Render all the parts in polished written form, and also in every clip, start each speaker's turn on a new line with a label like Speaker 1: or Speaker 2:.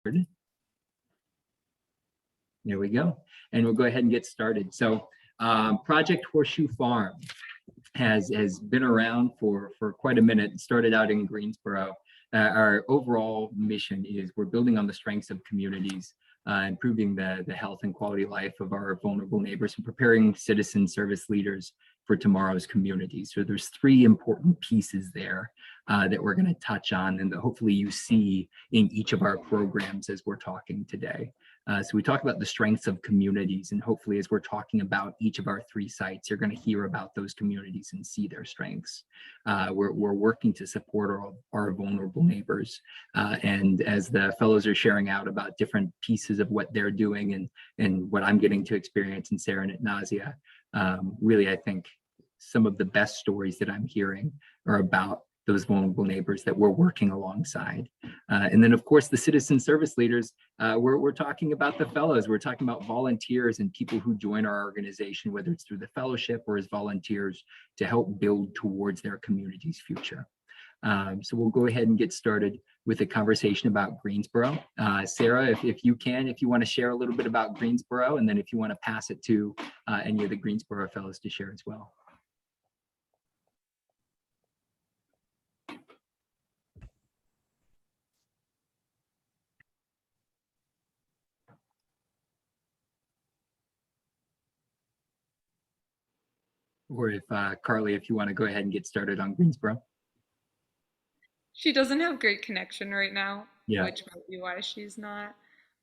Speaker 1: There we go. And we'll go ahead and get started. So Project Horseshoe Farm has been around for quite a minute. It started out in Greensboro. Our overall mission is we're building on the strengths of communities, improving the health and quality of life of our vulnerable neighbors, and preparing citizen service leaders for tomorrow's communities. So there's three important pieces there that we're going to touch on, and that hopefully you see in each of our programs as we're talking today. So we talk about the strengths of communities, and hopefully as we're talking about each of our three sites, you're going to hear about those communities and see their strengths. We're working to support our vulnerable neighbors. And as the fellows are sharing out about different pieces of what they're doing and what I'm getting to experience and Sarah and nausea, really, I think some of the best stories that I'm hearing are about those vulnerable neighbors that we're working alongside. And then of course, the citizen service leaders, we're talking about the fellows, we're talking about volunteers and people who join our organization, whether it's through the fellowship or as volunteers to help build towards their community's future. So we'll go ahead and get started with a conversation about Greensboro. Sarah, if you want to share a little bit about Greensboro, and then if you want to pass it to any of the Greensboro fellows to share as well. Or if Carly, if you want to go ahead and get started on Greensboro.
Speaker 2: She doesn't have great connection right now,
Speaker 1: Yeah.
Speaker 2: which might be why she's not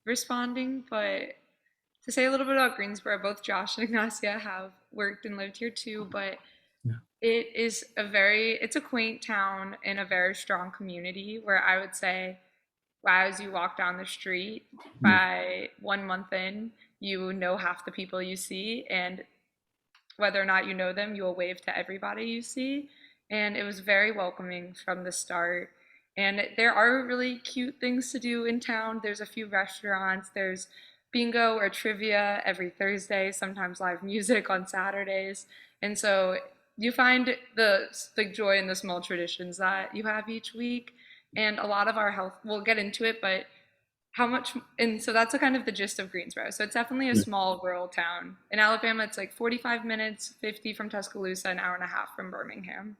Speaker 2: responding. But to say a little bit about Greensboro, both Josh and Ignacia have worked and lived here too, but it's a quaint town in a very strong community where I would say, wow, as you walk down the street, by 1 month in, you know half the people you see, and whether or not you know them, you will wave to everybody you see. And it was very welcoming from the start. And there are really cute things to do in town. There's a few restaurants, there's bingo or trivia every Thursday, sometimes live music on Saturdays. And so you find the joy in the small traditions that you have each week. And a lot of our health, we'll get into it, but and so that's a kind of the gist of Greensboro. So it's definitely a small rural town. In Alabama, it's like 45 minutes, 50 from Tuscaloosa, an hour and a half from Birmingham.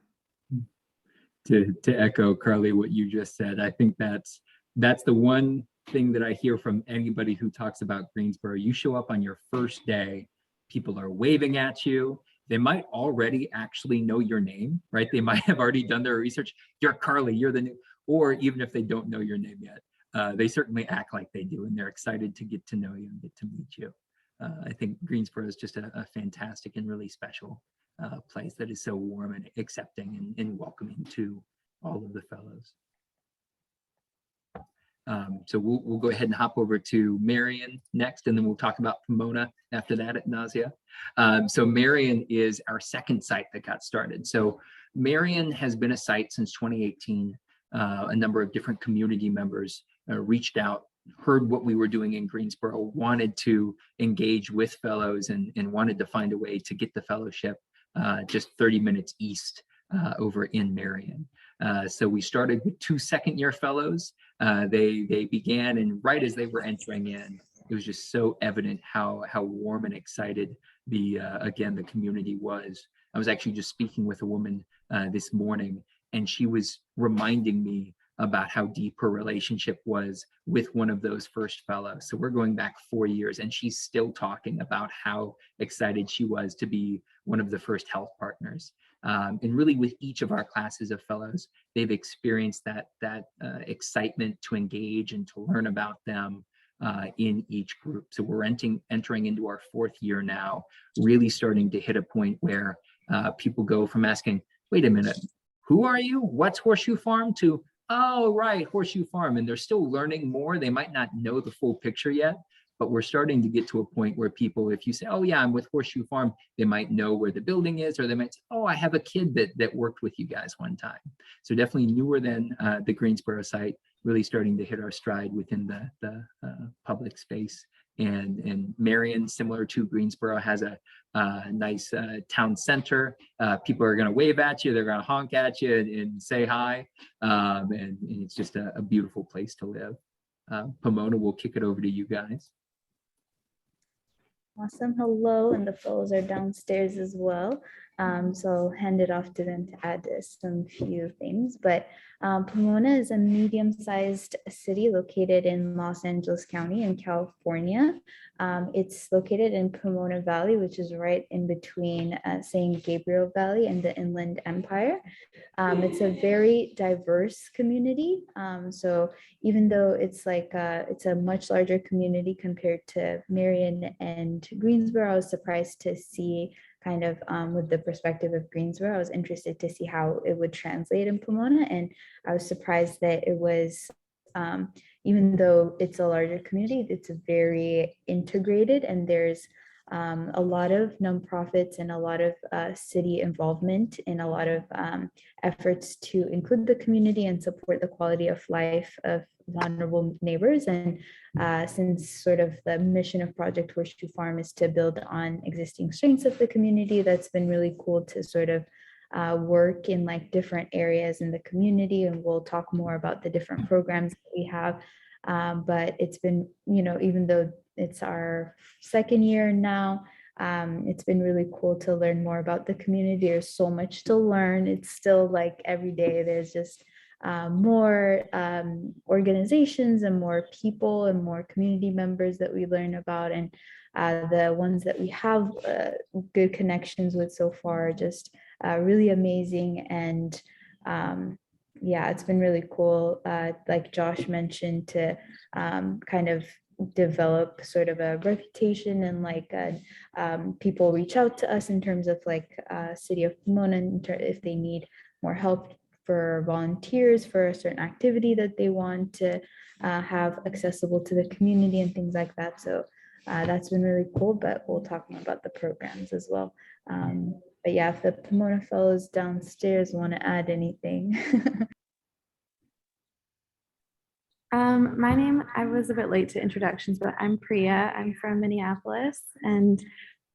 Speaker 1: To echo, Carly, what you just said, I think that's the one thing that I hear from anybody who talks about Greensboro. You show up on your first day, people are waving at you. They might already actually know your name, right? They might have already done their research. You're Carly, you're the new, or even if they don't know your name yet, they certainly act like they do, and they're excited to get to know you and get to meet you. I think Greensboro is just a fantastic and really special place that is so warm and accepting and welcoming to all of the fellows. So we'll go ahead and hop over to Marion next, and then we'll talk about Pomona after that at nausea. So Marion is our second site that got started. So Marion has been a site since 2018. A number of different community members reached out, heard what we were doing in Greensboro, wanted to engage with fellows and wanted to find a way to get the fellowship just 30 minutes east over in Marion. So we started with 2 second-year fellows. They began, and right as they were entering in, it was just so evident how warm and excited the community was. I was actually just speaking with a woman this morning, and she was reminding me about how deep her relationship was with one of those first fellows. So we're going back 4 years, and she's still talking about how excited she was to be one of the first health partners. And really with each of our classes of fellows, they've experienced that excitement to engage and to learn about them in each group. So we're entering into our 4th year now, really starting to hit a point where people go from asking, wait a minute, who are you? What's Horseshoe Farm? To, oh, right, Horseshoe Farm. And they're still learning more. They might not know the full picture yet, but we're starting to get to a point where people, if you say, oh yeah, I'm with Horseshoe Farm, they might know where the building is, or they might say, oh, I have a kid that worked with you guys one time. So definitely newer than the Greensboro site, really starting to hit our stride within the public space. And Marion, similar to Greensboro, has a nice town center. People are going to wave at you, they're going to honk at you and say hi, and it's just a beautiful place to live. Pomona, we'll kick it over to you guys.
Speaker 3: Awesome. Hello, and the fellows are downstairs as well. So I'll hand it off to them to add some few things. But Pomona is a medium-sized city located in Los Angeles County in California. It's located in Pomona Valley, which is right in between San Gabriel Valley and the Inland Empire. It's a very diverse community. So even though it's like it's a much larger community compared to Marion and Greensboro, I was surprised to see kind of with the perspective of Greensboro. I was interested to see how it would translate in Pomona, and I was surprised that it was even though it's a larger community, it's very integrated, and there's a lot of nonprofits and a lot of city involvement and a lot of efforts to include the community and support the quality of life of vulnerable neighbors. And since sort of the mission of Project Horseshoe Farm is to build on existing strengths of the community, that's been really cool to sort of work in like different areas in the community. And we'll talk more about the different programs that we have. But it's been, you know, even though it's our second year now, it's been really cool to learn more about the community. There's so much to learn. It's still like every day there's just more organizations and more people and more community members that we learn about. And the ones that we have good connections with so far are just really amazing. And yeah, it's been really cool, like Josh mentioned, to kind of develop sort of a reputation, and like people reach out to us in terms of like City of Pomona if they need more help for volunteers for a certain activity that they want to have accessible to the community and things like that. So that's been really cool, but we'll talk more about the programs as well. But yeah, if the Pomona fellows downstairs want to add anything.
Speaker 4: I was a bit late to introductions, but I'm Priya. I'm from Minneapolis, and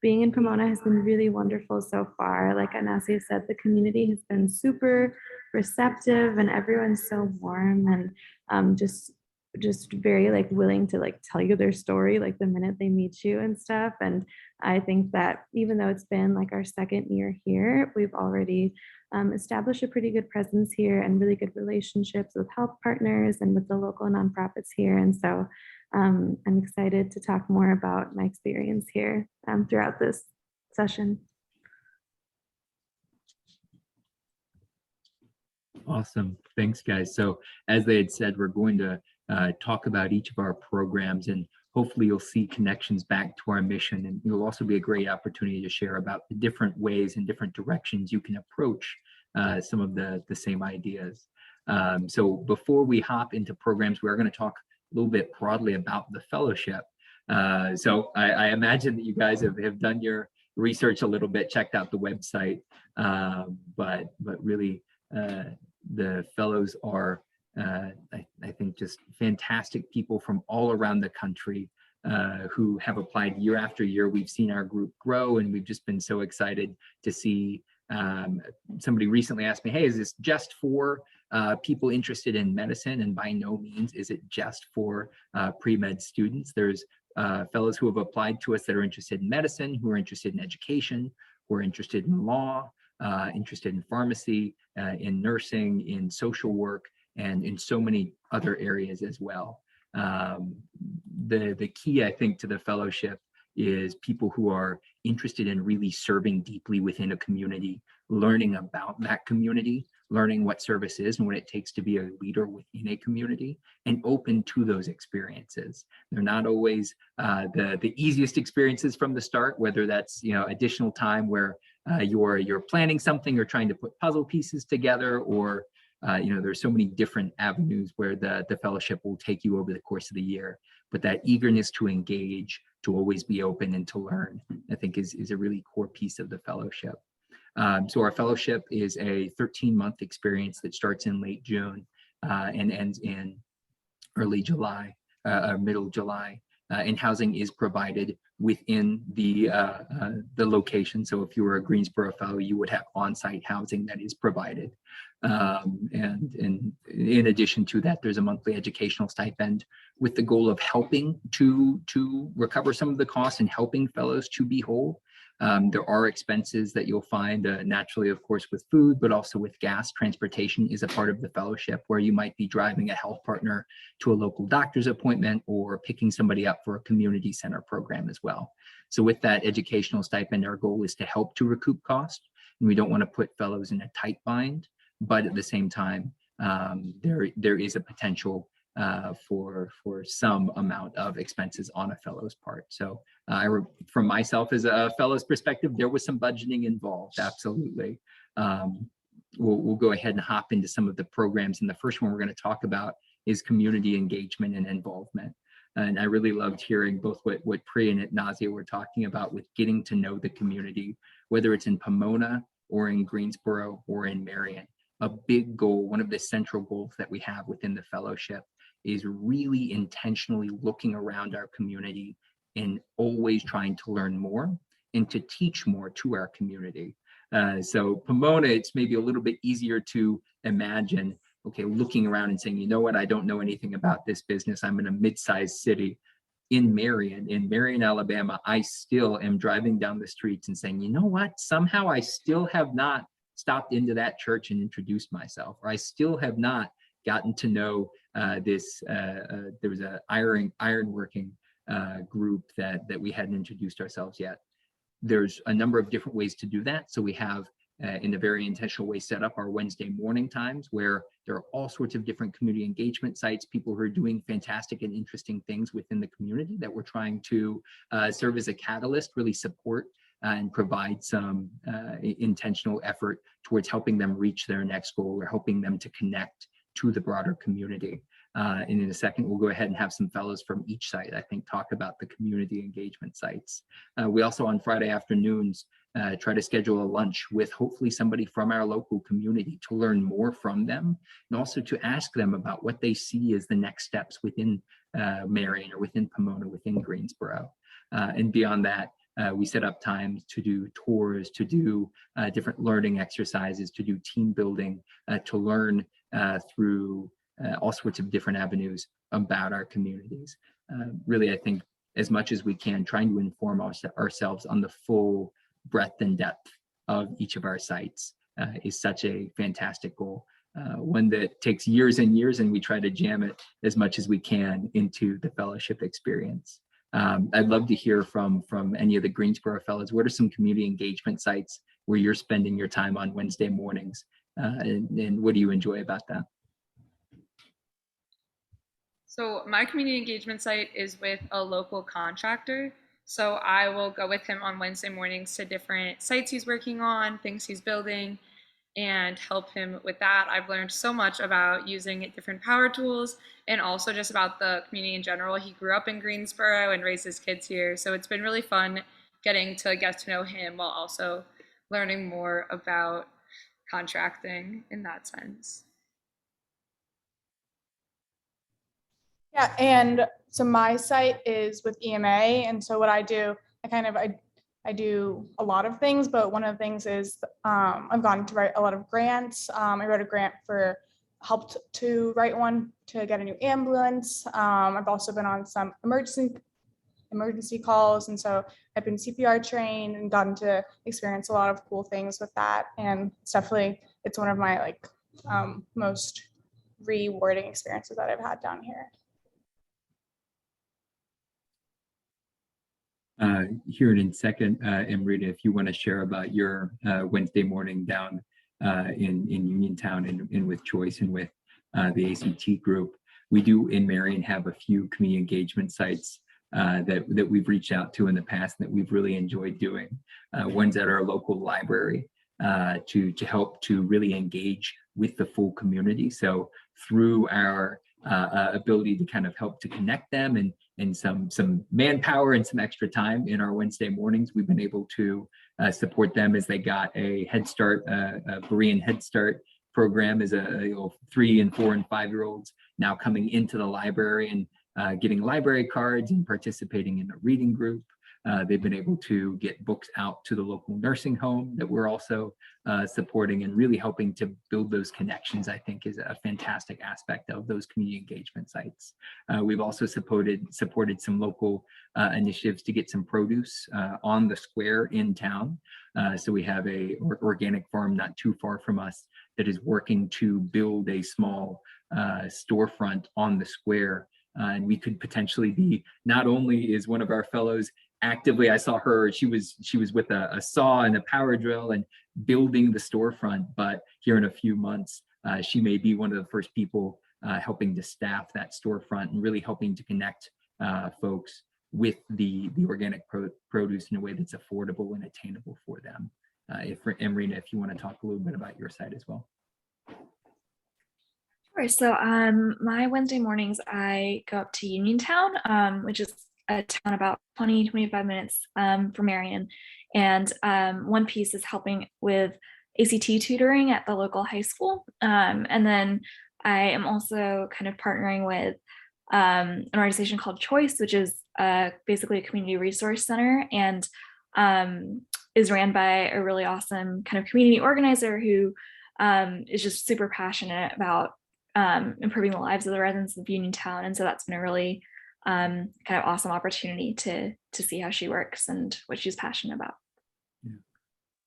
Speaker 4: being in Pomona has been really wonderful so far. Like Anasia said, the community has been super receptive, and everyone's so warm and just very like willing to like tell you their story like the minute they meet you and stuff. And I think that even though it's been like our second year here, we've already established a pretty good presence here and really good relationships with health partners and with the local nonprofits here. And so I'm excited to talk more about my experience here throughout this session.
Speaker 1: Awesome. Thanks, guys. So as they had said, we're going to talk about each of our programs, and hopefully you'll see connections back to our mission. And it'll also be a great opportunity to share about the different ways and different directions you can approach some of the same ideas. So before we hop into programs, we're going to talk a little bit broadly about the fellowship. So I imagine that you guys have done your research a little bit, checked out the website, but really the fellows are I think just fantastic people from all around the country who have applied year after year. We've seen our group grow, and we've just been so excited to see. Somebody recently asked me, hey, is this just for people interested in medicine? And by no means is it just for pre-med students. There's fellows who have applied to us that are interested in medicine, who are interested in education, who are interested in law, interested in pharmacy, in nursing, in social work, and in so many other areas as well. The key, I think, to the fellowship is people who are interested in really serving deeply within a community, learning about that community, learning what service is and what it takes to be a leader within a community, and open to those experiences. They're not always the easiest experiences from the start, whether that's additional time where you're planning something or trying to put puzzle pieces together, or there's so many different avenues where the fellowship will take you over the course of the year. But that eagerness to engage, to always be open and to learn, I think is a really core piece of the fellowship. So our fellowship is a 13-month experience that starts in late June and ends in early July, middle July. and housing is provided within the location. So if you were a Greensboro fellow, you would have on-site housing that is provided. And in addition to that, there's a monthly educational stipend with the goal of helping to recover some of the costs and helping fellows to be whole. There are expenses that you'll find naturally, of course, with food, but also with gas. Transportation is a part of the fellowship, where you might be driving a health partner to a local doctor's appointment or picking somebody up for a community center program as well. So with that educational stipend, our goal is to help to recoup cost. And we don't want to put fellows in a tight bind, but at the same time, there is a potential for some amount of expenses on a fellow's part. So from myself as a fellow's perspective, there was some budgeting involved, absolutely. We'll go ahead and hop into some of the programs. And the first one we're going to talk about is community engagement and involvement. And I really loved hearing both what Priya and Nasia were talking about with getting to know the community, whether it's in Pomona or in Greensboro or in Marion. A big goal, one of the central goals that we have within the fellowship, is really intentionally looking around our community and always trying to learn more and to teach more to our community. So Pomona, it's maybe a little bit easier to imagine, okay, looking around and saying, you know what, I don't know anything about this business. I'm in a mid-sized city. In Marion, Alabama, I still am driving down the streets and saying, you know what, somehow I still have not stopped into that church and introduced myself, or I still have not gotten to know there was a ironworking group that we hadn't introduced ourselves yet. There's a number of different ways to do that. So we have, in a very intentional way, set up our Wednesday morning times, where there are all sorts of different community engagement sites, people who are doing fantastic and interesting things within the community that we're trying to serve as a catalyst, really support and provide some intentional effort towards helping them reach their next goal, or helping them to connect to the broader community. And in a second, we'll go ahead and have some fellows from each site, I think, talk about the community engagement sites. We also, on Friday afternoons, try to schedule a lunch with hopefully somebody from our local community to learn more from them, and also to ask them about what they see as the next steps within Marion or within Pomona, within Greensboro. And beyond that, we set up times to do tours, to do different learning exercises, to do team building, to learn through all sorts of different avenues about our communities. Really, I think as much as we can, trying to inform ourselves on the full breadth and depth of each of our sites is such a fantastic goal. One that takes years and years, and we try to jam it as much as we can into the fellowship experience. I'd love to hear from any of the Greensboro fellows. What are some community engagement sites where you're spending your time on Wednesday mornings? And what do you enjoy about that?
Speaker 2: So my community engagement site is with a local contractor. So I will go with him on Wednesday mornings to different sites he's working on, things he's building, and help him with that. I've learned so much about using different power tools, and also just about the community in general. He grew up in Greensboro and raised his kids here. So it's been really fun getting to get to know him while also learning more about contracting in that sense.
Speaker 5: Yeah, and so my site is with EMA, and so what I do, I do a lot of things, but one of the things is I've gotten to write a lot of grants. I wrote a grant helped to write one to get a new ambulance. I've also been on some emergency calls, and so I've been CPR trained and gotten to experience a lot of cool things with that. And it's one of my most rewarding experiences that I've had down here.
Speaker 1: Here in a second, Amrita, if you want to share about your Wednesday morning down in Uniontown and with Choice and with the ACT group. We do in Marion have a few community engagement sites that we've reached out to in the past that we've really enjoyed doing. One's at our local library to help to really engage with the full community. So through our ability to kind of help to connect them and some manpower and some extra time in our Wednesday mornings, we've been able to support them as they got a Head Start, a Berean Head Start program as a 3 and 4 and 5 year olds now coming into the library. And getting library cards and participating in a reading group. They've been able to get books out to the local nursing home that we're also supporting, and really helping to build those connections, I think, is a fantastic aspect of those community engagement sites. We've also supported some local initiatives to get some produce on the square in town. So we have a organic farm not too far from us that is working to build a small storefront on the square. And we could potentially be, not only is one of our fellows actively, I saw her, she was with a saw and a power drill and building the storefront, but here in a few months, she may be one of the first people helping to staff that storefront and really helping to connect folks with the organic produce in a way that's affordable and attainable for them. Marina, if you want to talk a little bit about your side as well.
Speaker 6: Sure. So my Wednesday mornings, I go up to Uniontown, which is a town about 20-25 minutes from Marion. And one piece is helping with ACT tutoring at the local high school. And then I am also kind of partnering with an organization called Choice, which is basically a community resource center, and is ran by a really awesome kind of community organizer who is just super passionate about improving the lives of the residents of Uniontown. And so that's been a really kind of awesome opportunity to see how she works and what she's passionate about.
Speaker 1: Yeah,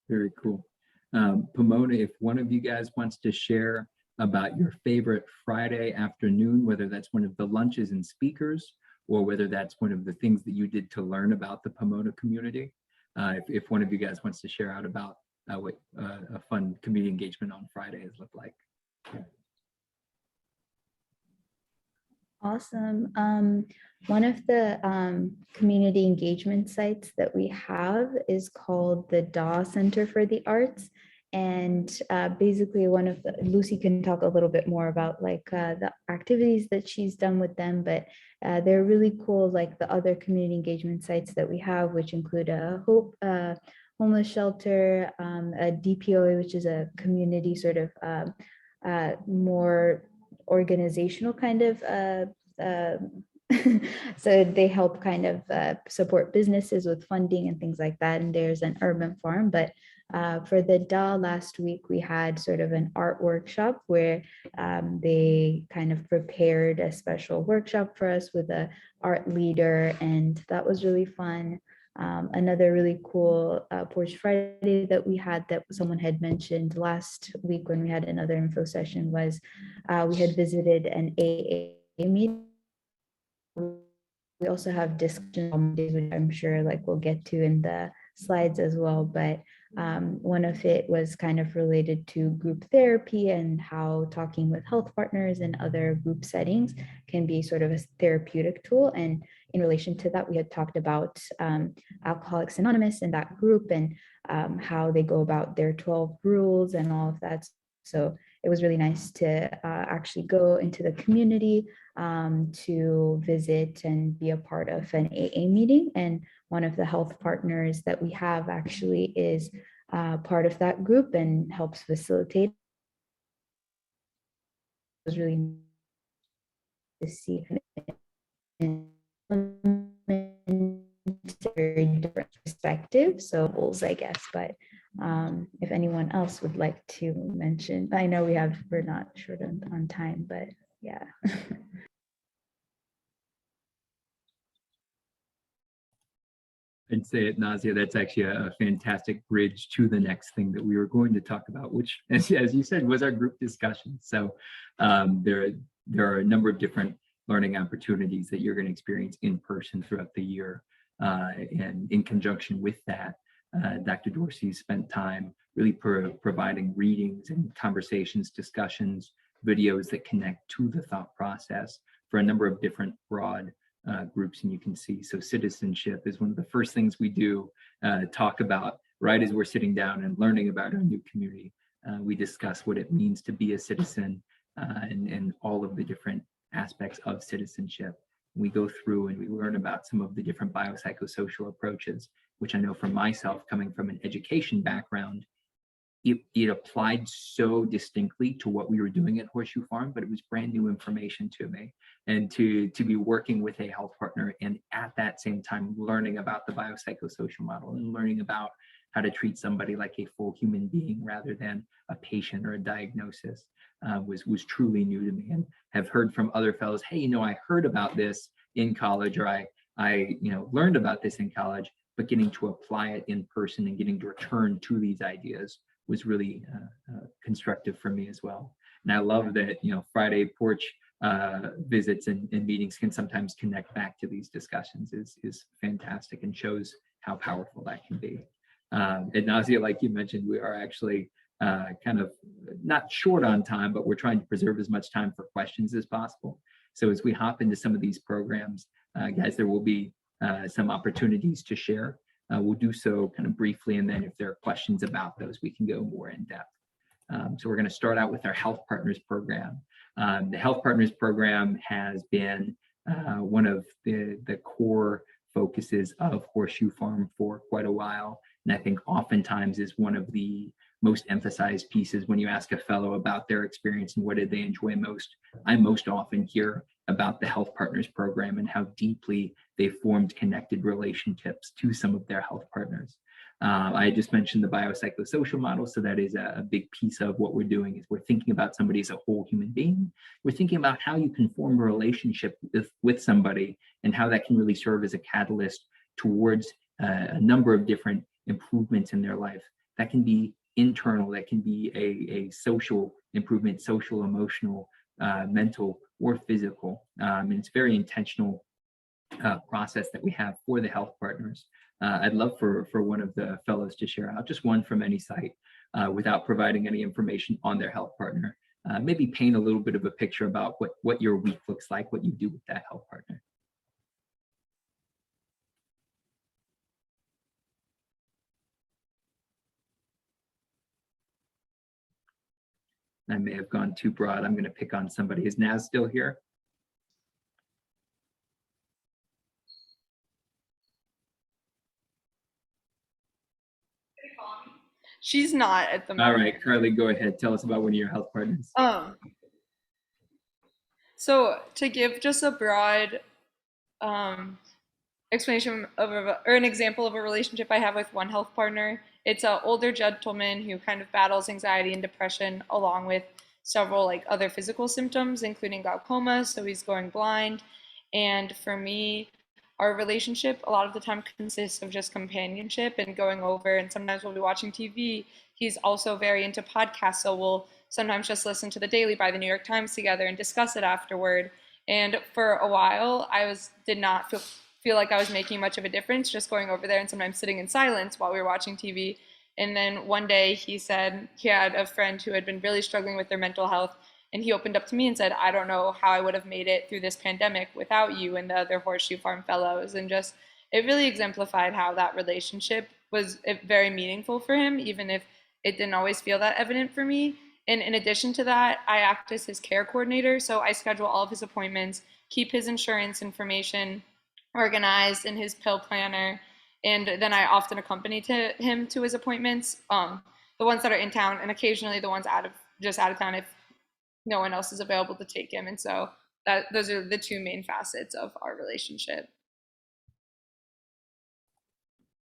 Speaker 1: very cool. Pomona, if one of you guys wants to share about your favorite Friday afternoon, whether that's one of the lunches and speakers, or whether that's one of the things that you did to learn about the Pomona community. If one of you guys wants to share out about what a fun community engagement on Friday has looked like. Yeah.
Speaker 3: Awesome. One of the community engagement sites that we have is called the Daw Center for the Arts. And basically Lucy can talk a little bit more about like the activities that she's done with them, but they're really cool, like the other community engagement sites that we have, which include a homeless shelter, a DPOA, which is a community sort of more organizational kind of so they help kind of support businesses with funding and things like that. And there's an urban farm, but for the DAW last week, we had sort of an art workshop where they kind of prepared a special workshop for us with an art leader, and that was really fun. Another really cool Porch Friday that we had that someone had mentioned last week when we had another info session was we had visited an AA meeting. We also have discussion days, which I'm sure like we'll get to in the slides as well, but one of it was kind of related to group therapy and how talking with health partners and other group settings can be sort of a therapeutic tool. And in relation to that, we had talked about Alcoholics Anonymous and that group and how they go about their 12 rules and all of that. So it was really nice to actually go into the community to visit and be a part of an AA meeting. And one of the health partners that we have actually is part of that group and helps facilitate. It was really nice to see very different perspectives, so goals, I guess. But if anyone else would like to mention, I know we're not short on time, but yeah.
Speaker 1: I'd say at nausea, that's actually a fantastic bridge to the next thing that we were going to talk about, which, as you said, was our group discussion. So there are a number of different learning opportunities that you're going to experience in person throughout the year. And in conjunction with that, Dr. Dorsey spent time really providing readings and conversations, discussions, videos that connect to the thought process for a number of different broad groups. And you can see, so citizenship is one of the first things we do talk about right as we're sitting down and learning about our new community. We discuss what it means to be a citizen and all of the different aspects of citizenship. We go through and we learn about some of the different biopsychosocial approaches, which I know for myself, coming from an education background, it applied so distinctly to what we were doing at Horseshoe Farm, but it was brand new information to me. And to be working with a health partner and at that same time learning about the biopsychosocial model and learning about how to treat somebody like a full human being rather than a patient or a diagnosis was truly new to me, and have heard from other fellows, hey, you know, I heard about this in college, or I learned about this in college, but getting to apply it in person and getting to return to these ideas was really constructive for me as well. And I love that, Friday porch visits and meetings can sometimes connect back to these discussions is fantastic and shows how powerful that can be. And Nazia, like you mentioned, we are actually kind of not short on time, but we're trying to preserve as much time for questions as possible. So as we hop into some of these programs, guys, there will be some opportunities to share. We'll do so kind of briefly, and then if there are questions about those, we can go more in depth. So we're going to start out with our Health Partners program. The Health Partners program has been one of the core focuses of Horseshoe Farm for quite a while, and I think oftentimes is one of the most emphasized pieces when you ask a fellow about their experience and what did they enjoy most. I most often hear about the Health Partners program and how deeply they formed connected relationships to some of their health partners. I just mentioned the biopsychosocial model, so that is a big piece of what we're doing is we're thinking about somebody as a whole human being. We're thinking about how you can form a relationship with somebody and how that can really serve as a catalyst towards a number of different improvements in their life. That can be internal, that can be a social improvement, social, emotional, mental, or physical. And it's very intentional process that we have for the health partners. I'd love for one of the fellows to share out, just one from any site, without providing any information on their health partner. Maybe paint a little bit of a picture about what your week looks like, what you do with that health partner. I may have gone too broad. I'm going to pick on somebody. Is Naz still here?
Speaker 2: She's not at the moment.
Speaker 1: All right, Carly, go ahead. Tell us about one of your health partners.
Speaker 2: So to give just a broad explanation of or an example of a relationship I have with one health partner, it's an older gentleman who kind of battles anxiety and depression along with several other physical symptoms, including glaucoma. So he's going blind. And for me, our relationship a lot of the time consists of just companionship and going over, and sometimes we'll be watching TV. He's also very into podcasts, so we'll sometimes just listen to The Daily by the New York Times together and discuss it afterward. And for a while, did not feel like I was making much of a difference just going over there and sometimes sitting in silence while we were watching TV. And then one day he said he had a friend who had been really struggling with their mental health, and he opened up to me and said, I don't know how I would have made it through this pandemic without you and the other Horseshoe Farm fellows. And just, it really exemplified how that relationship was very meaningful for him, even if it didn't always feel that evident for me. And in addition to that, I act as his care coordinator. So I schedule all of his appointments, keep his insurance information organized in his pill planner, and then I often accompany him to his appointments, the ones that are in town, and occasionally the ones out of town if no one else is available to take him. And so those are the two main facets of our relationship.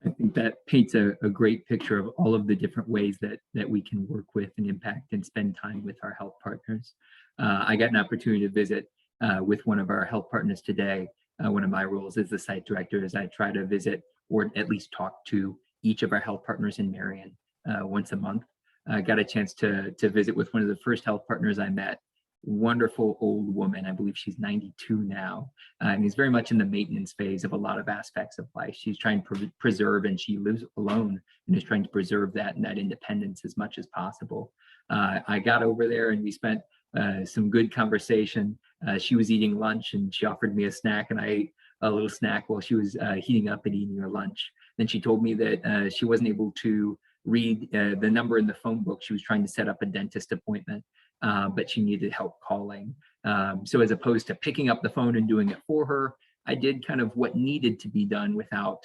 Speaker 1: I think that paints a great picture of all of the different ways that we can work with and impact and spend time with our health partners. I got an opportunity to visit with one of our health partners today. One of my roles as the site director is I try to visit or at least talk to each of our health partners in Marion once a month. I got a chance to visit with one of the first health partners I met. Wonderful old woman. I believe she's 92 now, and is very much in the maintenance phase of a lot of aspects of life. She's trying to preserve, and she lives alone and is trying to preserve that and that independence as much as possible. I got over there and we spent some good conversation. She was eating lunch and she offered me a snack, and I ate a little snack while she was heating up and eating her lunch. Then she told me that she wasn't able to read the number in the phone book. She was trying to set up a dentist appointment, but she needed help calling. So as opposed to picking up the phone and doing it for her, I did kind of what needed to be done without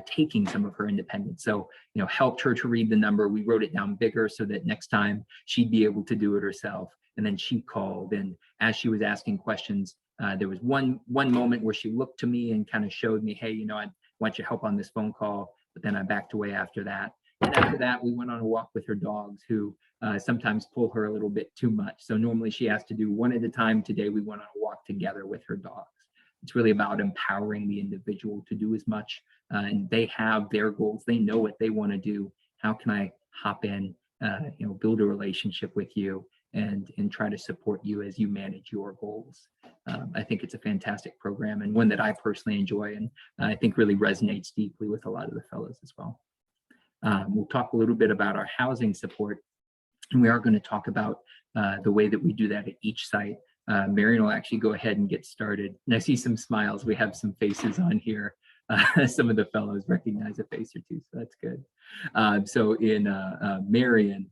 Speaker 1: taking some of her independence. So, helped her to read the number. We wrote it down bigger so that next time she'd be able to do it herself. And then she called, and as she was asking questions, there was one moment where she looked to me and kind of showed me, hey, I want your help on this phone call. But then I backed away after that. And after that, we went on a walk with her dogs, who sometimes pull her a little bit too much. So normally she has to do one at a time. Today, we went on a walk together with her dogs. It's really about empowering the individual to do as much. And they have their goals. They know what they want to do. How can I hop in, build a relationship with you and try to support you as you manage your goals? I think it's a fantastic program, and one that I personally enjoy, and I think really resonates deeply with a lot of the fellows as well. We'll talk a little bit about our housing support, and we are going to talk about the way that we do that at each site. Marion will actually go ahead and get started. And I see some smiles. We have some faces on here. Some of the fellows recognize a face or two, so that's good. So in Marion,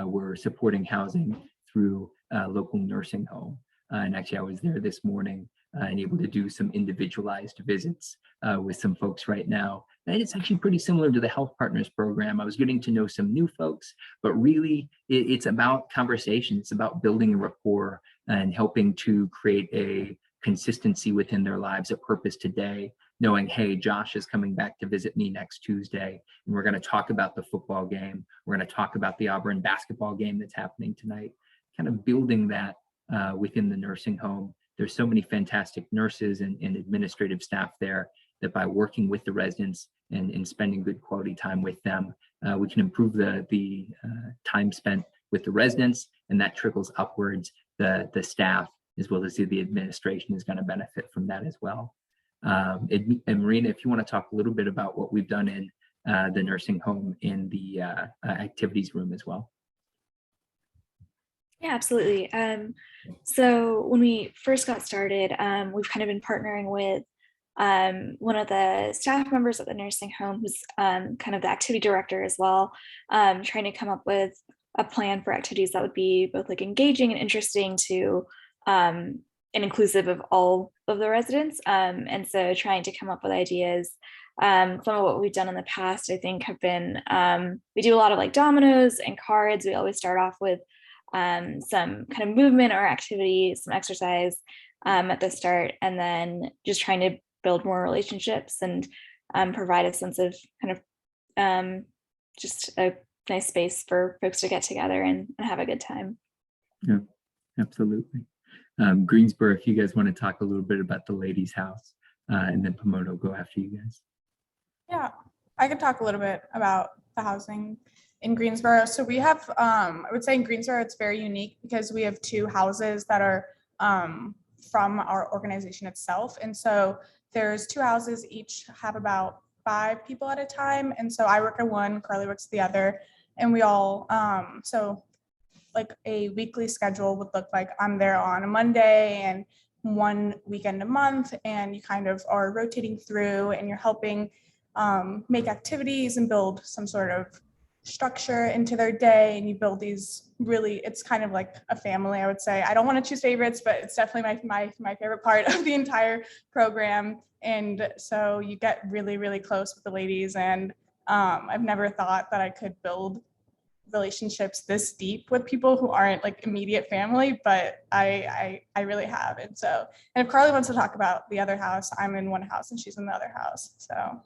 Speaker 1: we're supporting housing through a local nursing home. And actually, I was there this morning and able to do some individualized visits with some folks right now. And it's actually pretty similar to the Health Partners program. I was getting to know some new folks, but really it's about conversation. It's about building a rapport and helping to create a consistency within their lives, a purpose today, knowing, hey, Josh is coming back to visit me next Tuesday, and we're going to talk about the football game. We're going to talk about the Auburn basketball game that's happening tonight, kind of building that within the nursing home. There's so many fantastic nurses and administrative staff there that by working with the residents and spending good quality time with them, we can improve the time spent with the residents, and that trickles upwards. The staff as well as the administration is going to benefit from that as well. And Marina, if you want to talk a little bit about what we've done in the nursing home in the activities room as well.
Speaker 6: Yeah, absolutely. So when we first got started, we've kind of been partnering with one of the staff members at the nursing home, who's kind of the activity director as well, trying to come up with a plan for activities that would be both like engaging and interesting to and inclusive of all of the residents. And so trying to come up with ideas. Some of what we've done in the past, I think, have been, we do a lot of like dominoes and cards. We always start off with some kind of movement or activity, some exercise at the start, and then just trying to build more relationships and provide a sense of kind of just a nice space for folks to get together and have a good time.
Speaker 1: Yeah, absolutely. Greensboro, if you guys want to talk a little bit about the ladies' house, and then Pomona will go after you guys.
Speaker 5: Yeah, I could talk a little bit about the housing in Greensboro. So we have, I would say in Greensboro, it's very unique because we have two houses that are from our organization itself. And so there's two houses, each have about 5 people at a time. And so I work at one, Carly works at the other, and we all, so like a weekly schedule would look like I'm there on a Monday and one weekend a month, and you kind of are rotating through and you're helping make activities and build some sort of structure into their day. And you build these really, it's kind of like a family, I would say. I don't want to choose favorites, but it's definitely my favorite part of the entire program. And so you get really, really close with the ladies. And I've never thought that I could build relationships this deep with people who aren't like immediate family, but I really have. And so, and if Carly wants to talk about the other house, I'm in one house and she's in the other house. So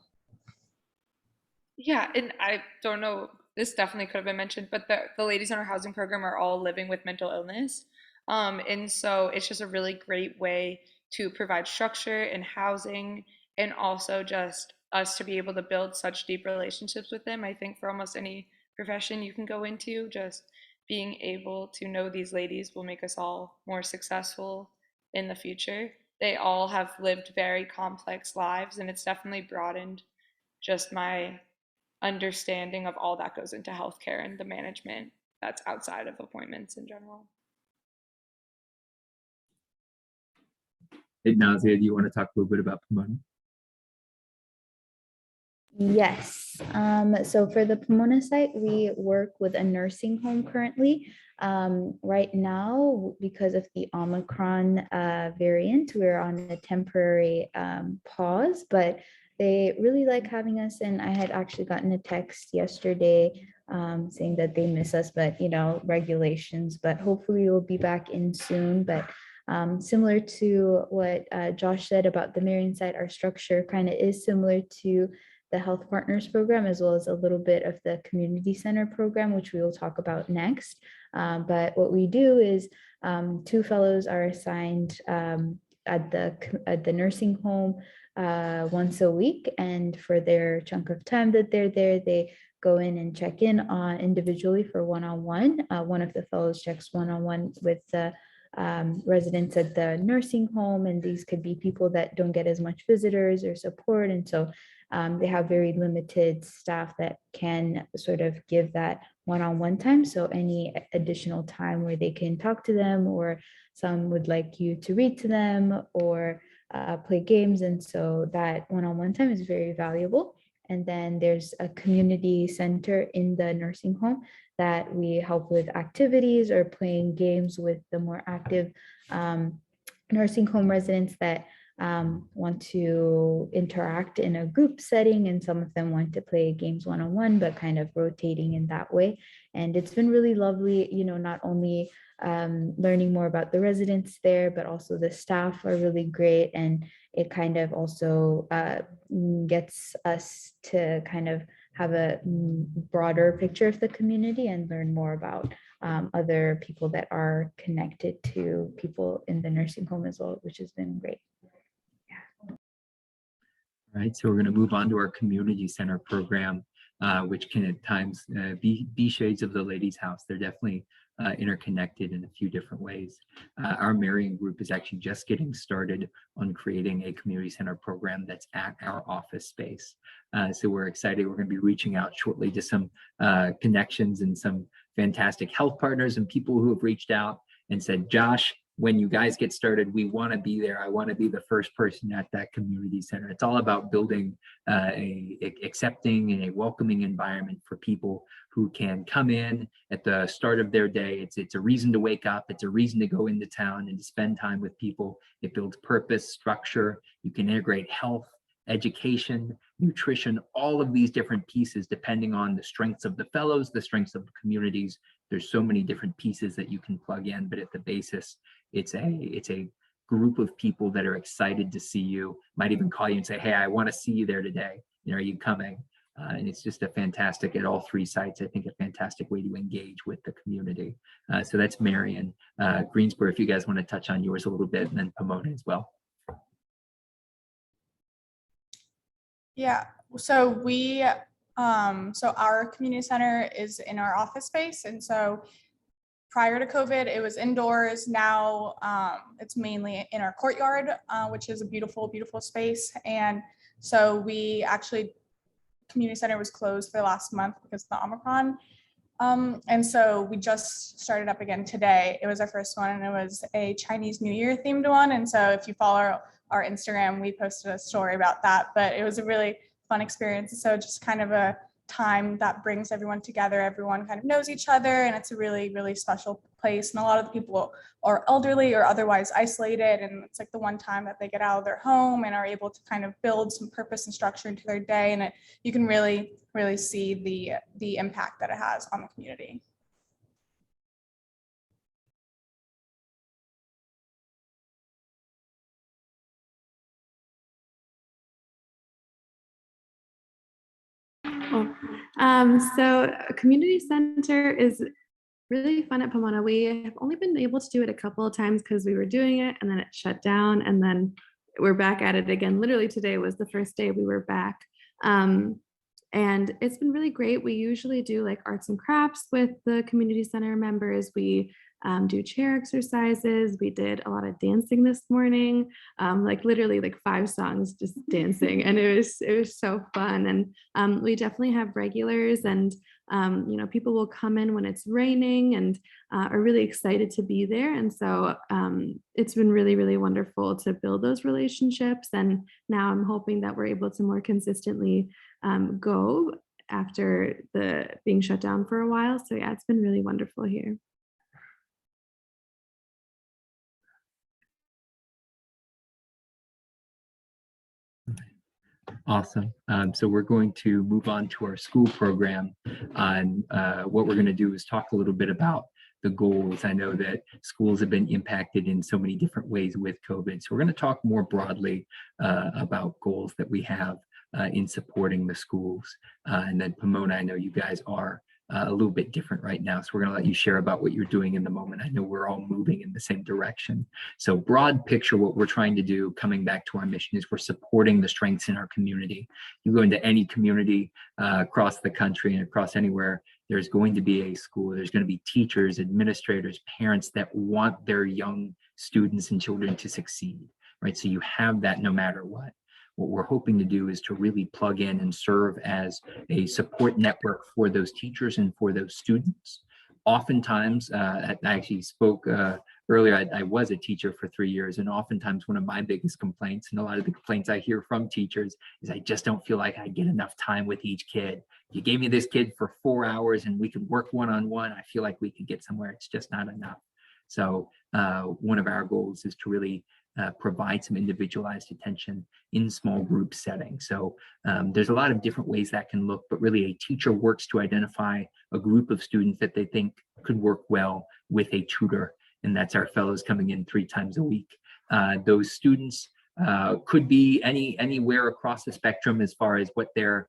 Speaker 2: Yeah, and I don't know, this definitely could have been mentioned, but the ladies in our housing program are all living with mental illness. And so it's just a really great way to provide structure and housing, and also just us to be able to build such deep relationships with them. I think for almost any profession you can go into, just being able to know these ladies will make us all more successful in the future. They all have lived very complex lives, and it's definitely broadened just my understanding of all that goes into healthcare and the management that's outside of appointments in general.
Speaker 1: Hey, Nazia, do you want to talk a little bit about Pomona?
Speaker 3: Yes. So for the Pomona site, we work with a nursing home currently. Right now, because of the Omicron variant, we're on a temporary pause, but they really like having us. And I had actually gotten a text yesterday saying that they miss us, but regulations, but hopefully we'll be back in soon. But similar to what Josh said about the Marion site, our structure kind of is similar to the Health Partners program, as well as a little bit of the Community Center program, which we will talk about next. But what we do is 2 fellows are assigned at the nursing home once a week, and for their chunk of time that they're there, they go in and check in on individually for one-on-one. One of the fellows checks one-on-one with the residents at the nursing home, and these could be people that don't get as much visitors or support, and so they have very limited staff that can sort of give that one-on-one time. So any additional time where they can talk to them, or some would like you to read to them or play games, and so that one-on-one time is very valuable. And then there's a community center in the nursing home that we help with activities or playing games with the more active nursing home residents that want to interact in a group setting, and some of them want to play games one-on-one, but kind of rotating in that way. And it's been really lovely, not only learning more about the residents there, but also the staff are really great, and it kind of also gets us to kind of have a broader picture of the community and learn more about other people that are connected to people in the nursing home as well, which has been great.
Speaker 1: Right, so we're going to move on to our community center program, which can at times be shades of the Ladies' House. They're definitely interconnected in a few different ways. Our Marion group is actually just getting started on creating a community center program that's at our office space. So we're excited. We're going to be reaching out shortly to some connections and some fantastic health partners and people who have reached out and said, Josh, when you guys get started, we want to be there. I want to be the first person at that community center. It's all about building a accepting and a welcoming environment for people who can come in at the start of their day. It's a reason to wake up. It's a reason to go into town and to spend time with people. It builds purpose, structure. You can integrate health, education, nutrition, all of these different pieces, depending on the strengths of the fellows, the strengths of the communities. There's so many different pieces that you can plug in, but at the basis, it's a group of people that are excited to see you, might even call you and say, hey, I want to see you there today. Are you coming? And it's just a fantastic, at all 3 sites, I think a fantastic way to engage with the community. So that's Marion. Greensboro, if you guys want to touch on yours a little bit, and then Pomona as well.
Speaker 5: Yeah, so we, so our community center is in our office space. And so prior to COVID, it was indoors. Now it's mainly in our courtyard, which is a beautiful, beautiful space. And so we actually, community center was closed for the last month because of the Omicron. And so we just started up again today. It was our first one, and it was a Chinese New Year themed one. And so if you follow our Instagram, we posted a story about that, but it was a really fun experience. So just kind of a time that brings everyone together. Everyone kind of knows each other, and it's a really, really special place. And a lot of the people are elderly or otherwise isolated, and it's like the one time that they get out of their home and are able to kind of build some purpose and structure into their day. And you can really, really see the impact that it has on the community.
Speaker 4: So community center is really fun at Pomona. We have only been able to do it a couple of times because we were doing it and then it shut down, and then we're back at it again. Literally today was the first day we were back. And it's been really great. We usually do like arts and crafts with the community center members. We do chair exercises. We did a lot of dancing this morning, like literally like 5 songs just dancing, and it was so fun. And we definitely have regulars, and people will come in when it's raining and are really excited to be there. And so it's been really, really wonderful to build those relationships. And now I'm hoping that we're able to more consistently go after the being shut down for a while. So yeah, it's been really wonderful here.
Speaker 1: Awesome. So we're going to move on to our school program. On what we're going to do is talk a little bit about the goals. I know that schools have been impacted in so many different ways with COVID. So we're going to talk more broadly about goals that we have in supporting the schools. And then Pomona, I know you guys are a little bit different right now. So we're going to let you share about what you're doing in the moment. I know we're all moving in the same direction. So broad picture, what we're trying to do, coming back to our mission, is we're supporting the strengths in our community. You go into any community across the country and across anywhere, there's going to be a school. There's going to be teachers, administrators, parents that want their young students and children to succeed, right? So you have that no matter what. What we're hoping to do is to really plug in and serve as a support network for those teachers and for those students. Oftentimes, I actually spoke earlier, I was a teacher for 3 years, and oftentimes one of my biggest complaints, and a lot of the complaints I hear from teachers, is I just don't feel like I get enough time with each kid. You gave me this kid for 4 hours and we could work one-on-one. I feel like we could get somewhere. It's just not enough. So one of our goals is to really provide some individualized attention in small group settings. So there's a lot of different ways that can look, but really a teacher works to identify a group of students that they think could work well with a tutor. And that's our fellows coming in 3 times a week. Those students could be anywhere across the spectrum as far as what they're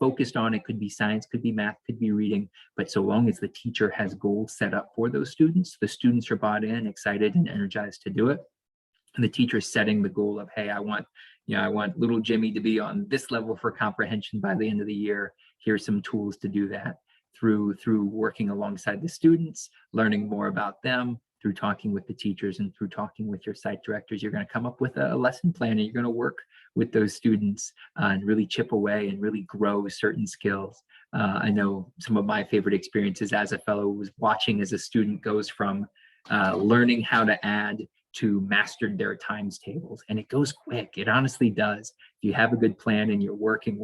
Speaker 1: focused on. It could be science, could be math, could be reading, but so long as the teacher has goals set up for those students, the students are bought in, excited, and energized to do it. And the teacher is setting the goal of, hey, I want little Jimmy to be on this level for comprehension by the end of the year. Here's some tools to do that through working alongside the students, learning more about them, through talking with the teachers and through talking with your site directors. You're going to come up with a lesson plan, and you're going to work with those students and really chip away and really grow certain skills. I know some of my favorite experiences as a fellow was watching as a student goes from learning how to add to mastered their times tables. And it goes quick. It honestly does. If you have a good plan and you're working,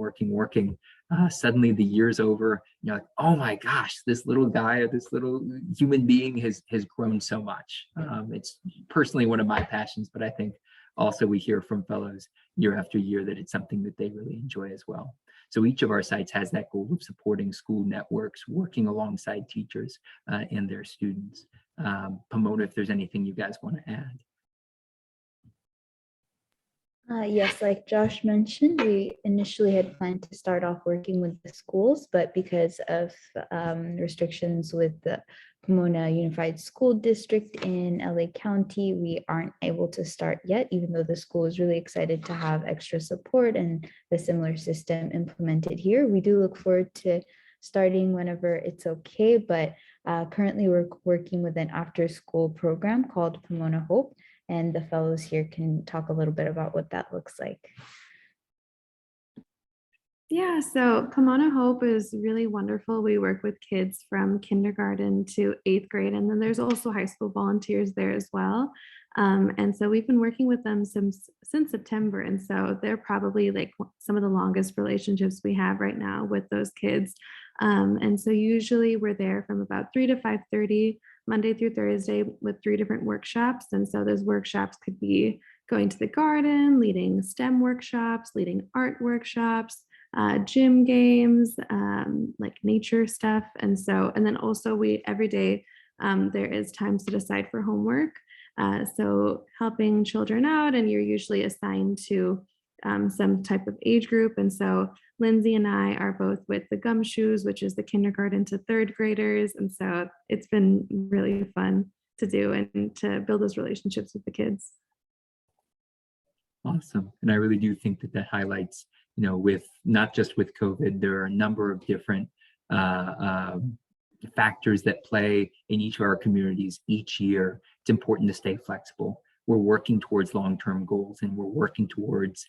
Speaker 1: suddenly the year's over, you're like, oh my gosh, this little guy or this little human being has grown so much. It's personally one of my passions, but I think also we hear from fellows year after year that it's something that they really enjoy as well. So each of our sites has that goal of supporting school networks, working alongside teachers and their students. Pomona, if there's anything you guys want to add.
Speaker 3: Yes, like Josh mentioned, we initially had planned to start off working with the schools, but because of restrictions with the Pomona Unified School District in LA County, we aren't able to start yet, even though the school is really excited to have extra support and the similar system implemented here. We do look forward to starting whenever it's okay, but currently we're working with an after-school program called Pomona Hope, and the fellows here can talk a little bit about what that looks like.
Speaker 4: Yeah, so Pomona Hope is really wonderful. We work with kids from kindergarten to 8th grade, and then there's also high school volunteers there as well. And so we've been working with them since September, and so they're probably like some of the longest relationships we have right now with those kids. And so usually we're there from about 3 to 5:30, Monday through Thursday, with 3 different workshops. And so those workshops could be going to the garden, leading STEM workshops, leading art workshops, gym games, like nature stuff. And then also every day there is time set aside for homework. So helping children out, and you're usually assigned to some type of age group. And so Lindsay and I are both with the Gumshoes, which is the kindergarten to 3rd graders. And so it's been really fun to do and to build those relationships with the kids.
Speaker 1: Awesome. And I really do think that highlights, with not just with COVID, there are a number of different factors that play in each of our communities each year. It's important to stay flexible. We're working towards long-term goals, and we're working towards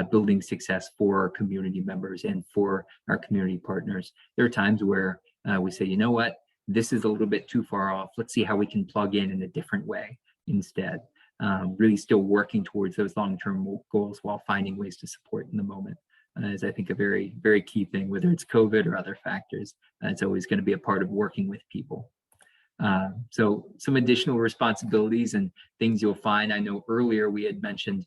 Speaker 1: building success for our community members and for our community partners. There are times where we say, you know what, this is a little bit too far off. Let's see how we can plug in a different way instead. Really still working towards those long-term goals while finding ways to support in the moment is, I think, a very, very key thing, whether it's COVID or other factors. It's always going to be a part of working with people. So some additional responsibilities and things you'll find. I know earlier we had mentioned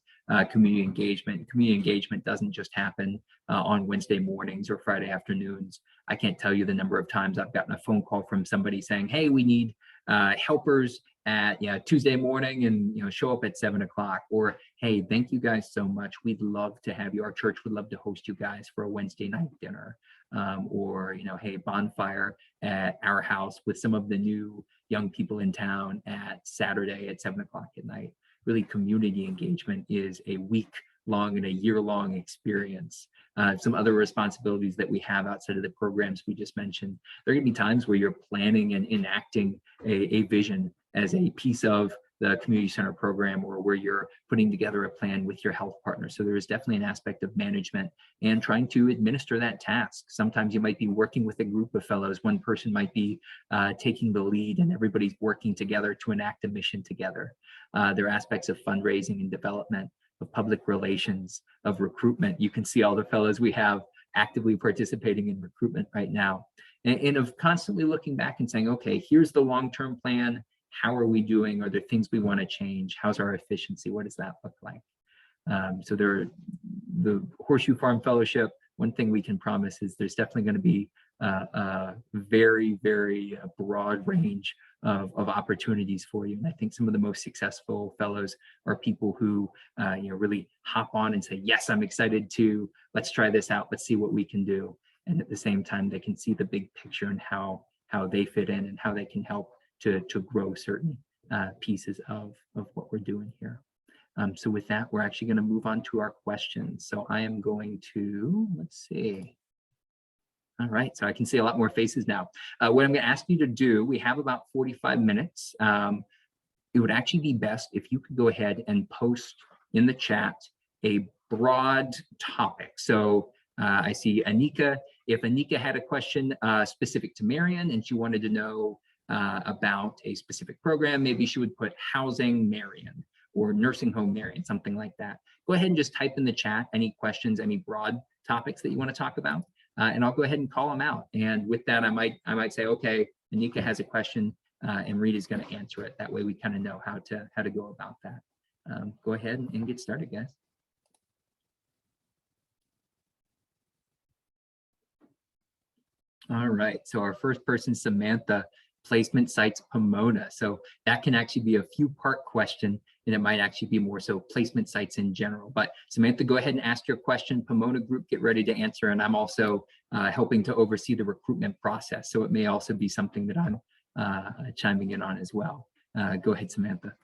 Speaker 1: community engagement. Community engagement doesn't just happen on Wednesday mornings or Friday afternoons. I can't tell you the number of times I've gotten a phone call from somebody saying, hey, we need helpers at Tuesday morning, and show up at 7 o'clock, or hey, thank you guys so much, we'd love to have you, our church would love to host you guys for a Wednesday night dinner, or hey, bonfire at our house with some of the new young people in town at Saturday at 7 o'clock at night. Really, community engagement is a week-long and a year-long experience. Some other responsibilities that we have outside of the programs we just mentioned, there are going to be times where you're planning and enacting a vision as a piece of the community center program, or where you're putting together a plan with your health partner. So there is definitely an aspect of management and trying to administer that task. Sometimes you might be working with a group of fellows. One person might be taking the lead, and everybody's working together to enact a mission together. There are aspects of fundraising and development, of public relations, of recruitment. You can see all the fellows we have actively participating in recruitment right now, and of constantly looking back and saying, okay, here's the long-term plan. How are we doing? Are there things we want to change? How's our efficiency? What does that look like? So the Horseshoe Farm Fellowship, one thing we can promise is there's definitely going to be a very, very broad range of opportunities for you. And I think some of the most successful fellows are people who really hop on and say, yes, I'm excited to, let's try this out. Let's see what we can do. And at the same time, they can see the big picture and how they fit in and how they can help to grow certain pieces of what we're doing here. So with that, we're actually going to move on to our questions. So I am going to, let's see. All right, so I can see a lot more faces now. What I'm going to ask you to do, we have about 45 minutes. It would actually be best if you could go ahead and post in the chat a broad topic. So I see Anika. If Anika had a question specific to Marion and she wanted to know about a specific program, maybe she would put housing Marion or nursing home Marion, something like that. Go ahead and just type in the chat any questions, any broad topics that you want to talk about, and I'll go ahead and call them out. And with that, I might say, okay, Anika has a question, and Rita's going to answer it. That way, we kind of know how to go about that. Go ahead and get started, guys. All right, so our first person, Samantha, placement sites Pomona. So that can actually be a few-part question, and it might actually be more so placement sites in general. But Samantha, go ahead and ask your question. Pomona group, get ready to answer. And I'm also helping to oversee the recruitment process. So it may also be something that I'm chiming in on as well. Go ahead, Samantha.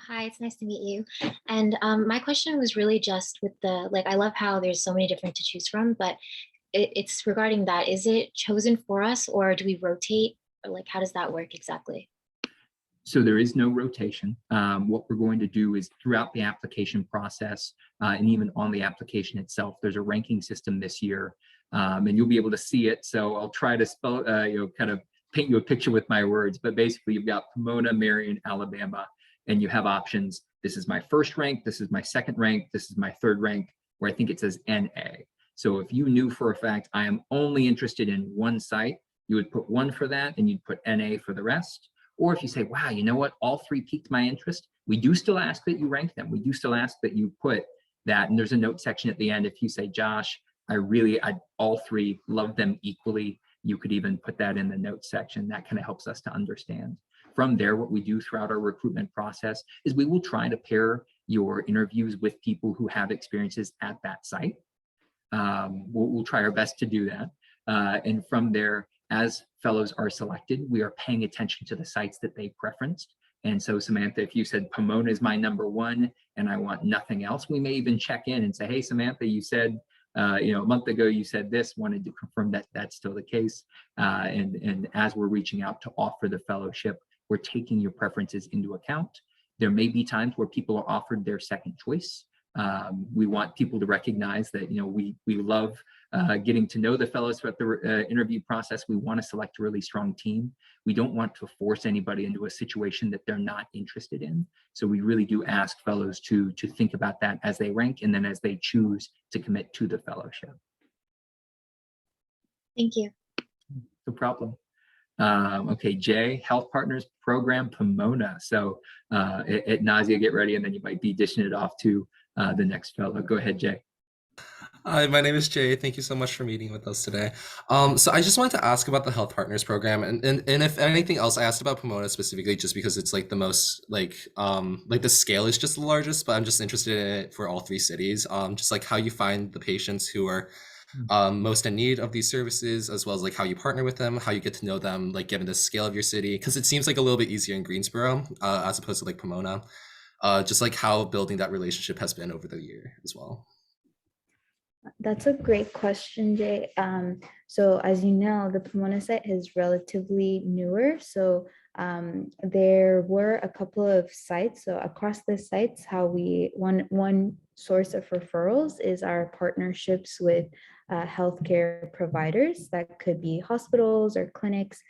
Speaker 7: Hi, it's nice to meet you. And my question was really just with I love how there's so many different to choose from, but it's regarding that. Is it chosen for us, or do we rotate? Or how does that work exactly?
Speaker 1: So there is no rotation. What we're going to do is throughout the application process, and even on the application itself, there's a ranking system this year, and you'll be able to see it. So I'll try to spell, kind of paint you a picture with my words, but basically you've got Pomona, Marion, Alabama, and you have options. This is my first rank, this is my second rank, this is my third rank, where I think it says NA. So if you knew for a fact, I am only interested in one site, you would put 1 for that, and you'd put NA for the rest. Or if you say, wow, you know what, all 3 piqued my interest, we do still ask that you rank them. We do still ask that you put that, and there's a note section at the end. If you say, Josh, I all 3 love them equally, you could even put that in the notes section. That kind of helps us to understand. From there, what we do throughout our recruitment process is we will try to pair your interviews with people who have experiences at that site. We'll try our best to do that. And from there, as fellows are selected, we are paying attention to the sites that they preferenced. And so Samantha, if you said Pomona is my #1 and I want nothing else, we may even check in and say, hey, Samantha, you said, a month ago, you said this, wanted to confirm that that's still the case. And as we're reaching out to offer the fellowship, we're taking your preferences into account. There may be times where people are offered their second choice. We want people to recognize that, we love getting to know the fellows throughout the interview process. We want to select a really strong team. We don't want to force anybody into a situation that they're not interested in. So we really do ask fellows to think about that as they rank and then as they choose to commit to the fellowship.
Speaker 7: Thank you.
Speaker 1: No problem. Okay, Jay, Health Partners Program Pomona. So at Nausea, get ready, and then you might be dishing it off to the next fellow. Go ahead, Jay.
Speaker 8: Hi, my name is Jay. Thank you so much for meeting with us today. So I just wanted to ask about the Health Partners Program, and if anything else, I asked about Pomona specifically just because it's like the most like the scale is just the largest, but I'm just interested in it for all three cities. Just like how you find the patients who are most in need of these services, as well as like how you partner with them, how you get to know them, like given the scale of your city, because it seems like a little bit easier in Greensboro as opposed to like Pomona. Just like how building that relationship has been over the year as well.
Speaker 3: That's a great question, Jay. So as you know, the Pomona site is relatively newer. So there were a couple of sites. So across the sites, how one source of referrals is our partnerships with healthcare providers. That could be hospitals or clinics.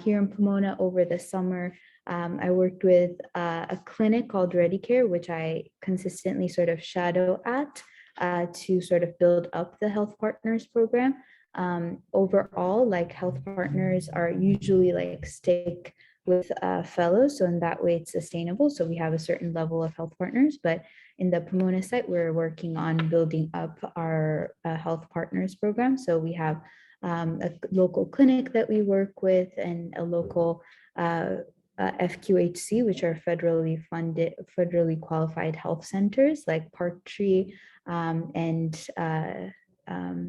Speaker 3: Here in Pomona over the summer, I worked with a clinic called Ready Care, which I consistently sort of shadow at. To sort of build up the Health Partners program. Overall, like Health Partners are usually like stick with fellows. So in that way it's sustainable. So we have a certain level of Health Partners, but in the Pomona site, we're working on building up our Health Partners program. So we have a local clinic that we work with and a local FQHC, which are federally funded, federally qualified health centers like Park Tree and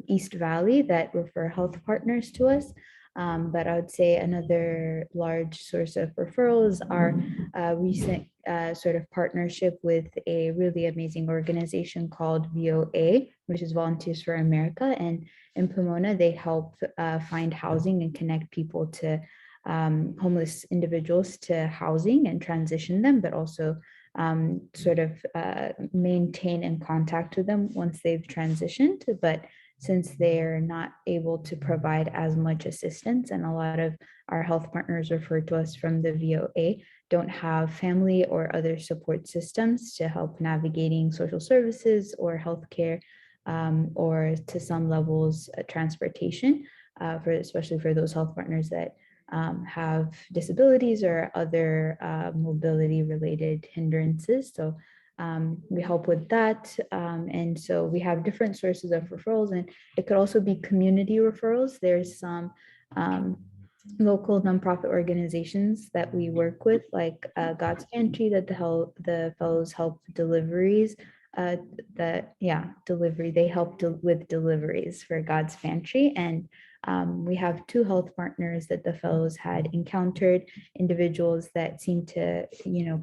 Speaker 3: East Valley that refer health partners to us. But I would say another large source of referrals are recent sort of partnership with a really amazing organization called VOA, which is Volunteers for America. And in Pomona, they help find housing and connect people to homeless individuals to housing and transition them, but also sort of maintain and contact with them once they've transitioned. But since they're not able to provide as much assistance, and a lot of our health partners referred to us from the VOA don't have family or other support systems to help navigating social services or healthcare, or to some levels transportation, especially for those health partners that have disabilities or other mobility related hindrances. So we help with that. And so we have different sources of referrals, and it could also be community referrals. There's some local nonprofit organizations that we work with, like God's Pantry, that the fellows help deliveries. They help with deliveries for God's Pantry. And we have two health partners that the fellows had encountered individuals that seem to,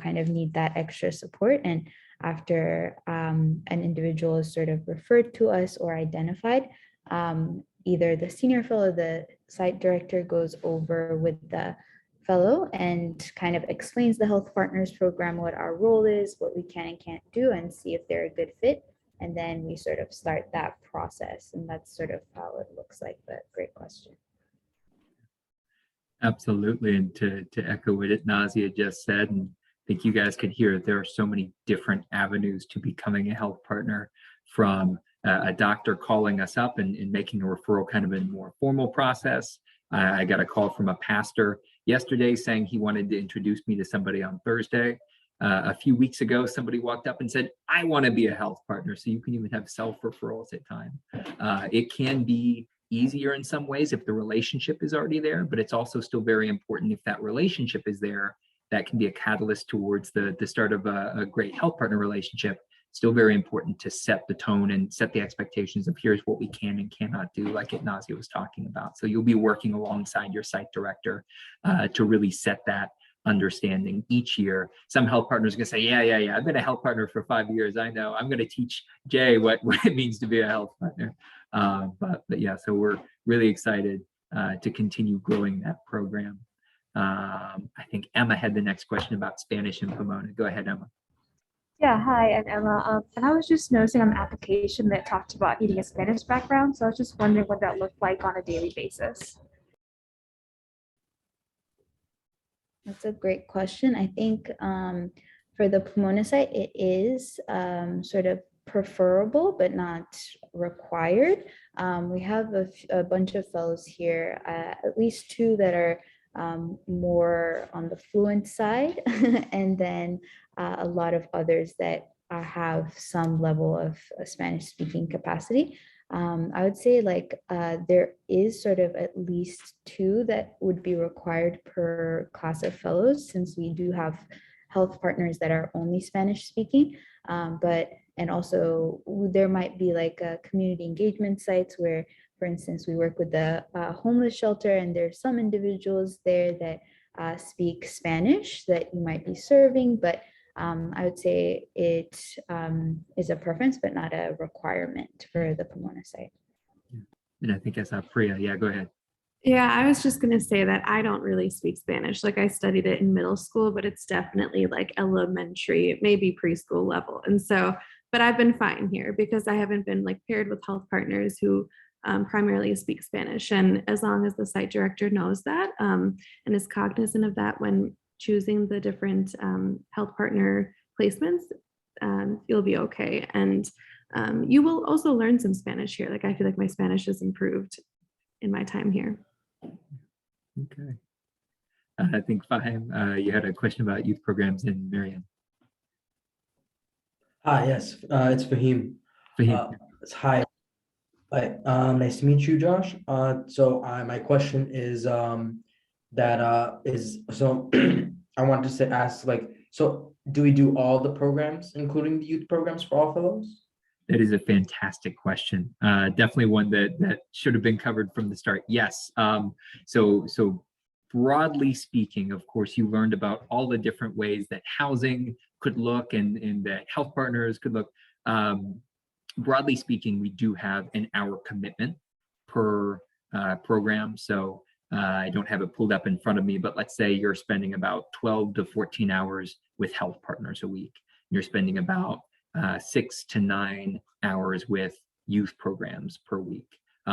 Speaker 3: kind of need that extra support. And after an individual is sort of referred to us or identified, either the senior fellow, the site director goes over with the fellow and kind of explains the Health Partners program, what our role is, what we can and can't do, and see if they're a good fit. And then we sort of start that process. And that's sort of how it looks like, but great question.
Speaker 1: Absolutely. And to echo what Nazia just said, and I think you guys could hear, there are so many different avenues to becoming a health partner, from a doctor calling us up and making a referral kind of in a more formal process. I got a call from a pastor yesterday saying he wanted to introduce me to somebody on Thursday. A few weeks ago, somebody walked up and said, I want to be a health partner. So you can even have self-referrals at times. It can be easier in some ways if the relationship is already there, but it's also still very important if that relationship is there. That can be a catalyst towards the start of a great health partner relationship. Still very important to set the tone and set the expectations of here's what we can and cannot do, like Nazia was talking about. So you'll be working alongside your site director to really set that understanding each year. Some health partners are gonna say, yeah, I've been a health partner for 5 years. I know, I'm gonna teach Jay what it means to be a health partner. But yeah, so we're really excited to continue growing that program. I think Emma had the next question about Spanish in Pomona. Go ahead, Emma.
Speaker 9: Yeah, hi, I'm Emma. And I was just noticing on the application that talked about needing a Spanish background. So I was just wondering what that looked like on a daily basis.
Speaker 3: That's a great question. I think for the Pomona site, it is sort of preferable, but not required. We have a bunch of fellows here, at least two that are more on the fluent side, and then a lot of others that have some level of Spanish speaking capacity. I would say like there is sort of at least 2 that would be required per class of fellows, since we do have health partners that are only Spanish speaking. And also there might be like community engagement sites where, for instance, we work with the homeless shelter, and there's some individuals there that speak Spanish that you might be serving, but I would say it is a preference, but not a requirement for the Pomona site.
Speaker 1: And I think I saw Priya. Yeah, go ahead.
Speaker 4: Yeah, I was just going to say that I don't really speak Spanish. Like I studied it in middle school, but it's definitely like elementary, maybe preschool level. And so, but I've been fine here because I haven't been like paired with health partners who primarily speak Spanish. And as long as the site director knows that and is cognizant of that when choosing the different health partner placements, you'll be okay. And you will also learn some Spanish here. Like I feel like my Spanish has improved in my time here.
Speaker 1: Okay. I think Fahim, you had a question about youth programs in Marion.
Speaker 10: Hi, yes, it's Fahim.
Speaker 1: Fahim.
Speaker 10: Hi. Hi, nice to meet you, Josh. My question is I want to ask like, so do we do all the programs, including the youth programs for all fellows?
Speaker 1: That is a fantastic question. Definitely one that should have been covered from the start. Yes. So broadly speaking, of course, you learned about all the different ways that housing could look and that health partners could look. Broadly speaking, we do have an hour commitment per program. So I don't have it pulled up in front of me, but let's say you're spending about 12 to 14 hours with health partners a week. You're spending about 6 to 9 hours with youth programs per week.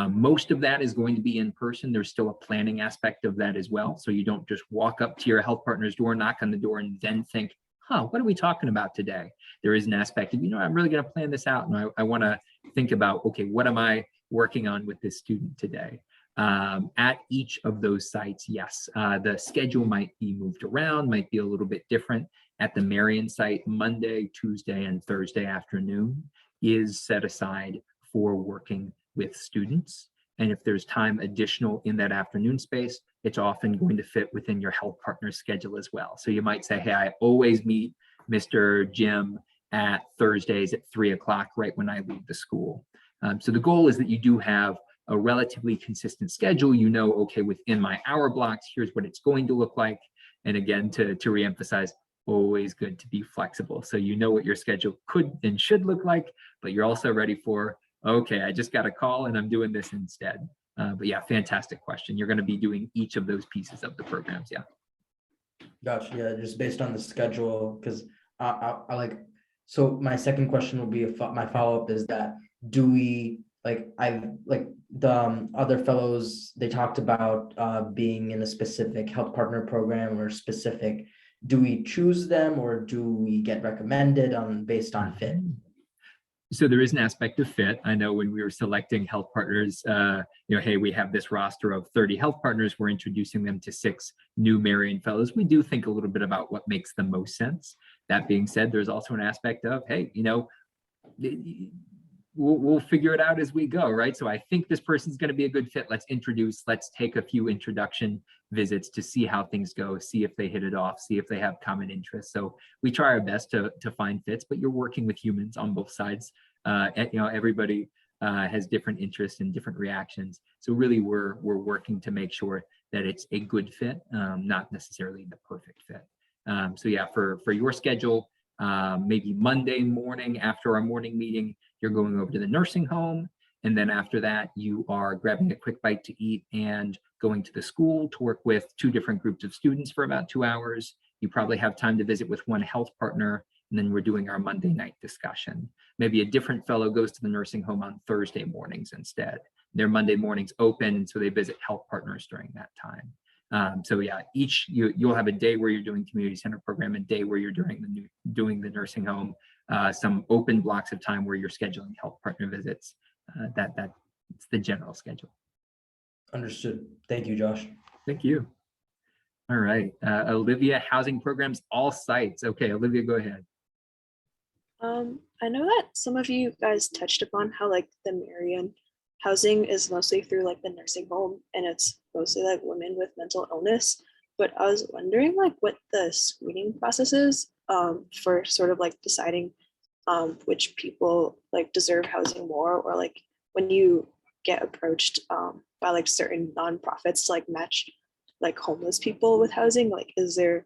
Speaker 1: Most of that is going to be in person. There's still a planning aspect of that as well. So you don't just walk up to your health partner's door, knock on the door, and then think, what are we talking about today? There is an aspect of, I'm really going to plan this out. And I want to think about, okay, what am I working on with this student today? At each of those sites, yes, the schedule might be moved around, might be a little bit different. At the Marion site, Monday, Tuesday, and Thursday afternoon is set aside for working with students. And if there's time additional in that afternoon space, it's often going to fit within your health partner's schedule as well. So you might say, hey, I always meet Mr. Jim at Thursdays at 3 o'clock, right when I leave the school. So the goal is that you do have a relatively consistent schedule. Okay, within my hour blocks, here's what it's going to look like. And again, to reemphasize, always good to be flexible. So what your schedule could and should look like, but you're also ready for, okay, I just got a call and I'm doing this instead. But yeah, fantastic question. You're going to be doing each of those pieces of the programs. Yeah.
Speaker 10: Gotcha. Yeah, just based on the schedule, because I like. So my second question will be my follow-up is that do we the other fellows, they talked about being in a specific health partner program or specific. Do we choose them or do we get recommended based on fit?
Speaker 1: So there is an aspect of fit. I know when we were selecting health partners, hey, we have this roster of 30 health partners. We're introducing them to 6 new Marion fellows. We do think a little bit about what makes the most sense. That being said, there's also an aspect of, hey, we'll figure it out as we go, right? So I think this person's going to be a good fit. Let's take a few introduction visits to see how things go, see if they hit it off, see if they have common interests. So we try our best to find fits, but you're working with humans on both sides. Everybody has different interests and different reactions. So really we're working to make sure that it's a good fit, not necessarily the perfect fit. So yeah, for your schedule, maybe Monday morning after our morning meeting, you're going over to the nursing home. And then after that, you are grabbing a quick bite to eat and going to the school to work with 2 different groups of students for about 2 hours. You probably have time to visit with one health partner, and then we're doing our Monday night discussion. Maybe a different fellow goes to the nursing home on Thursday mornings instead. Their Monday mornings open, and so they visit health partners during that time. So yeah, you'll have a day where you're doing community center program, a day where you're doing the nursing home, some open blocks of time where you're scheduling health partner visits. That's the general schedule.
Speaker 10: Understood. Thank you, Josh.
Speaker 1: Thank you. All right, Olivia, housing programs, all sites. Okay, Olivia, go ahead.
Speaker 11: I know that some of you guys touched upon how like the Marion housing is mostly through like the nursing home and it's mostly like women with mental illness. But I was wondering like what the screening process is for sort of like deciding which people like deserve housing more, or like when you get approached by like certain nonprofits to like match like homeless people with housing, like is there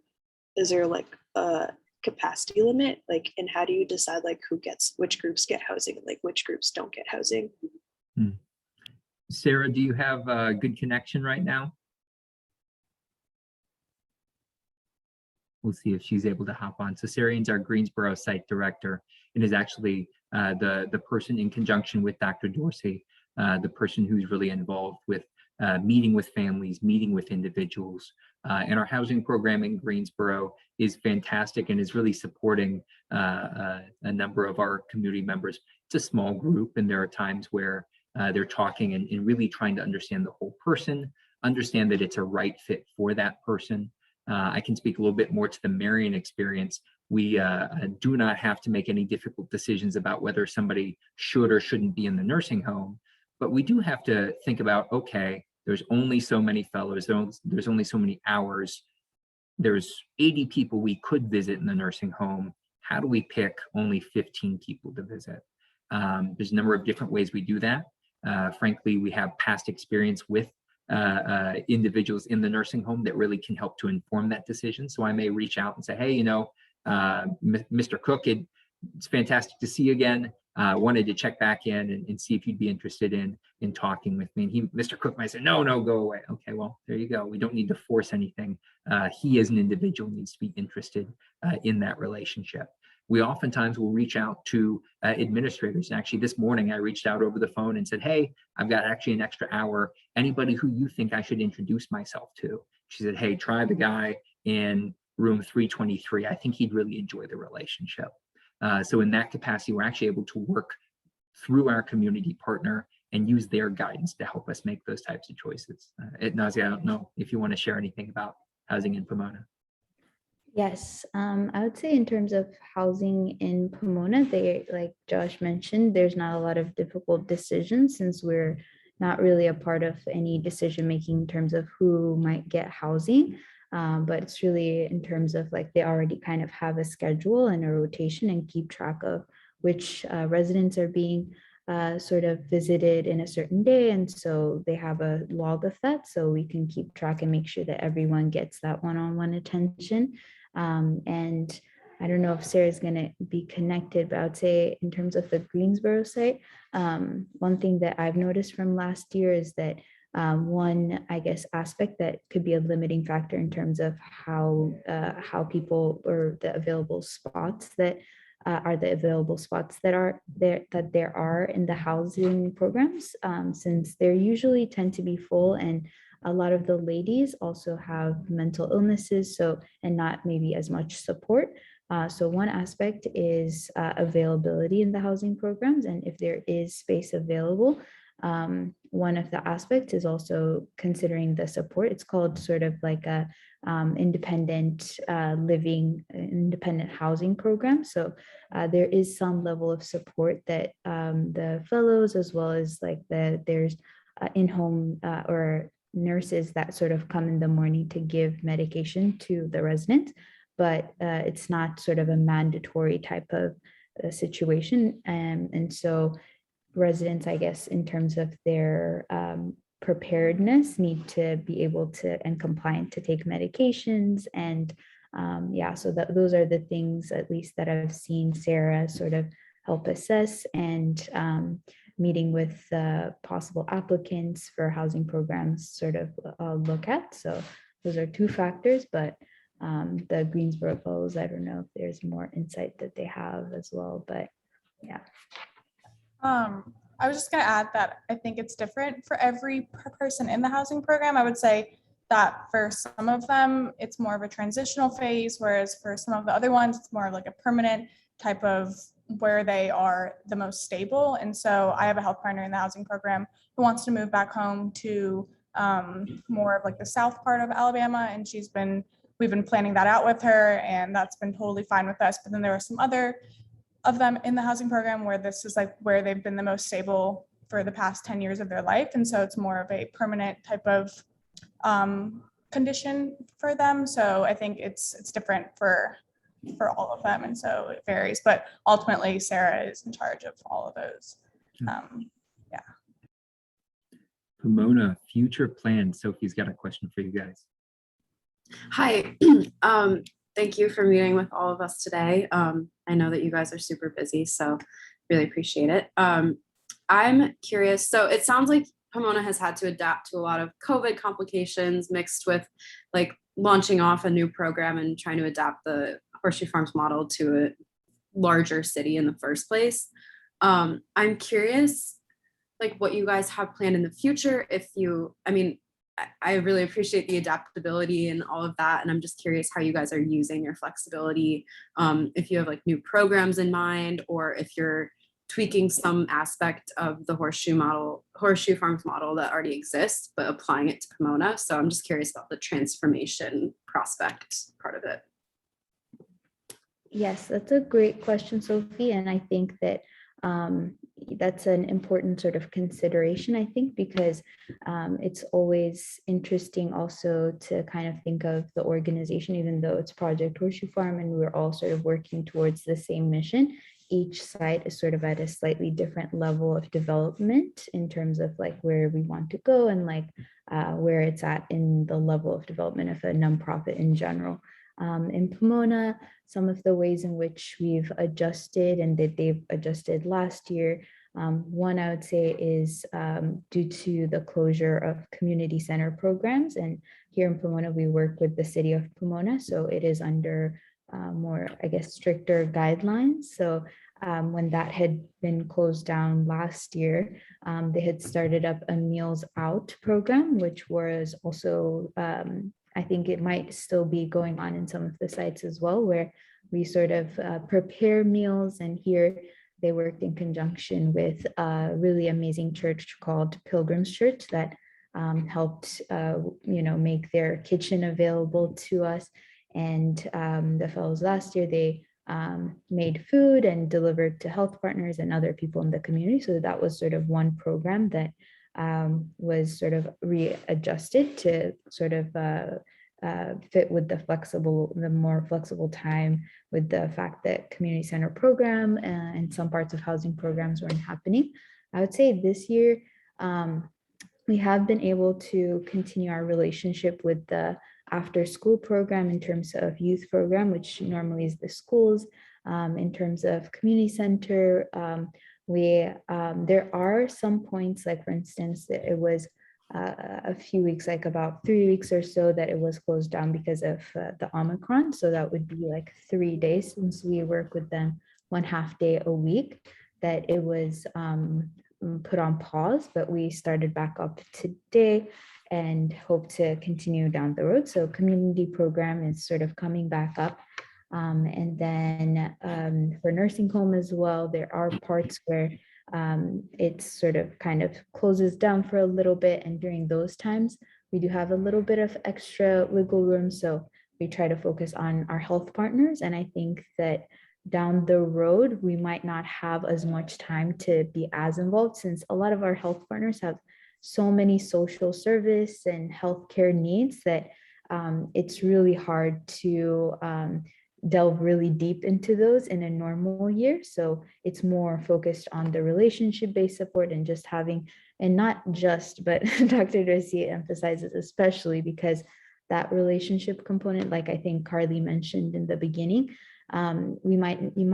Speaker 11: like a capacity limit, like, and how do you decide like who gets, which groups get housing and like which groups don't get housing?
Speaker 1: Sarah, do you have a good connection right now? We'll see if she's able to hop on. So Sarian's our Greensboro site director and is actually the person in conjunction with Dr. Dorsey, the person who's really involved with meeting with families, meeting with individuals. And our housing program in Greensboro is fantastic and is really supporting a number of our community members. It's a small group, and there are times where they're talking and really trying to understand the whole person, understand that it's a right fit for that person. I can speak a little bit more to the Marion experience. We do not have to make any difficult decisions about whether somebody should or shouldn't be in the nursing home, but we do have to think about, okay, there's only so many fellows, there's only so many hours, there's 80 people we could visit in the nursing home. How do we pick only 15 people to visit? There's a number of different ways we do that. Frankly, we have past experience with individuals in the nursing home that really can help to inform that decision. So I may reach out and say, hey, you know, Mr. Cook, it's fantastic to see you again. Wanted to check back in and see if you'd be interested in talking with me. And Mr. Cook might say, no, go away. Okay, well, there you go. We don't need to force anything. He as an individual needs to be interested in that relationship. We oftentimes will reach out to administrators. And actually this morning I reached out over the phone and said, hey, I've got actually an extra hour. Anybody who you think I should introduce myself to? She said, hey, try the guy in room 323. I think he'd really enjoy the relationship. So in that capacity, we're actually able to work through our community partner and use their guidance to help us make those types of choices. Nazia, I don't know if you want to share anything about housing in Pomona.
Speaker 3: Yes, I would say in terms of housing in Pomona, like Josh mentioned, there's not a lot of difficult decisions since we're not really a part of any decision making in terms of who might get housing. But it's really in terms of like they already kind of have a schedule and a rotation and keep track of which residents are being sort of visited in a certain day. And so they have a log of that so we can keep track and make sure that everyone gets that one-on-one attention. And I don't know if Sarah's going to be connected, but I would say in terms of the Greensboro site, one thing that I've noticed from last year is that one, I guess, aspect that could be a limiting factor in terms of how people or the available spots that are the available spots that are there are in the housing programs, since they usually tend to be full, and a lot of the ladies also have mental illnesses, so and not maybe as much support. So one aspect is availability in the housing programs, and if there is space available, one of the aspects is also considering the support. It's called sort of like a independent living, independent housing program. So there is some level of support that the fellows, as well as like there's in-home or nurses that sort of come in the morning to give medication to the residents, but it's not sort of a mandatory type of situation. And so residents, I guess, in terms of their preparedness, need to be able to and compliant to take medications. And yeah, so those are the things, at least, that I've seen Sarah sort of help assess, and meeting with possible applicants for housing programs sort of look at. So those are two factors, but the Greensboro fellows, I don't know if there's more insight that they have as well, but yeah.
Speaker 5: I was just going to add that I think it's different for every person in the housing program. I would say that for some of them, it's more of a transitional phase, whereas for some of the other ones, it's more of like a permanent type of where they are the most stable. And so I have a health partner in the housing program who wants to move back home to more of like the south part of Alabama, and we've been planning that out with her, and that's been totally fine with us. But then there are some other of them in the housing program where this is like where they've been the most stable for the past 10 years of their life. And so it's more of a permanent type of condition for them. So I think it's different for all of them. And so it varies, but ultimately Sarah is in charge of all of those. Yeah.
Speaker 1: Pomona, future plans. Sophie's got a question for you guys.
Speaker 12: Hi, thank you for meeting with all of us today. I know that you guys are super busy, so really appreciate it. I'm curious, so it sounds like Pomona has had to adapt to a lot of COVID complications mixed with like launching off a new program and trying to adapt the Horseshoe Farms model to a larger city in the first place. I'm curious, like what you guys have planned in the future. I really appreciate the adaptability and all of that. And I'm just curious how you guys are using your flexibility. If you have like new programs in mind, or if you're tweaking some aspect of the Horseshoe Farms model that already exists, but applying it to Pomona. So I'm just curious about the transformation prospect part of it.
Speaker 3: Yes, that's a great question, Sophie. And I think that that's an important sort of consideration, I think, because it's always interesting also to kind of think of the organization, even though it's Project Horseshoe Farm and we're all sort of working towards the same mission. Each site is sort of at a slightly different level of development in terms of like where we want to go and like where it's at in the level of development of a nonprofit in general. In Pomona, some of the ways in which we've adjusted and that they've adjusted last year, one I would say is due to the closure of community center programs. And here in Pomona, we work with the city of Pomona, so it is under more, I guess, stricter guidelines. So when that had been closed down last year, they had started up a Meals Out program, which was also I think it might still be going on in some of the sites as well, where we sort of prepare meals. And here they worked in conjunction with a really amazing church called Pilgrim's Church that helped, make their kitchen available to us. And the fellows last year, they made food and delivered to health partners and other people in the community. So that was sort of one program that was sort of readjusted to sort of fit with the more flexible time, with the fact that community center program and some parts of housing programs weren't happening. I would say this year we have been able to continue our relationship with the after school program in terms of youth program, which normally is the schools. In terms of community center, there are some points, like for instance, that it was a few weeks, like about 3 weeks or so, that it was closed down because of the Omicron. So that would be like 3 days since we work with them 1/2 day a week, that it was put on pause, but we started back up today and hope to continue down the road. So community program is sort of coming back up. And then for nursing home as well, there are parts where it's sort of kind of closes down for a little bit. And during those times, we do have a little bit of extra wiggle room. So we try to focus on our health partners. And I think that down the road, we might not have as much time to be as involved, since a lot of our health partners have so many social service and healthcare needs that it's really hard to delve really deep into those in a normal year. So it's more focused on the relationship-based support and just having, and not just, but Dr. Darcy emphasizes especially because that relationship component, like I think Carly mentioned in the beginning, you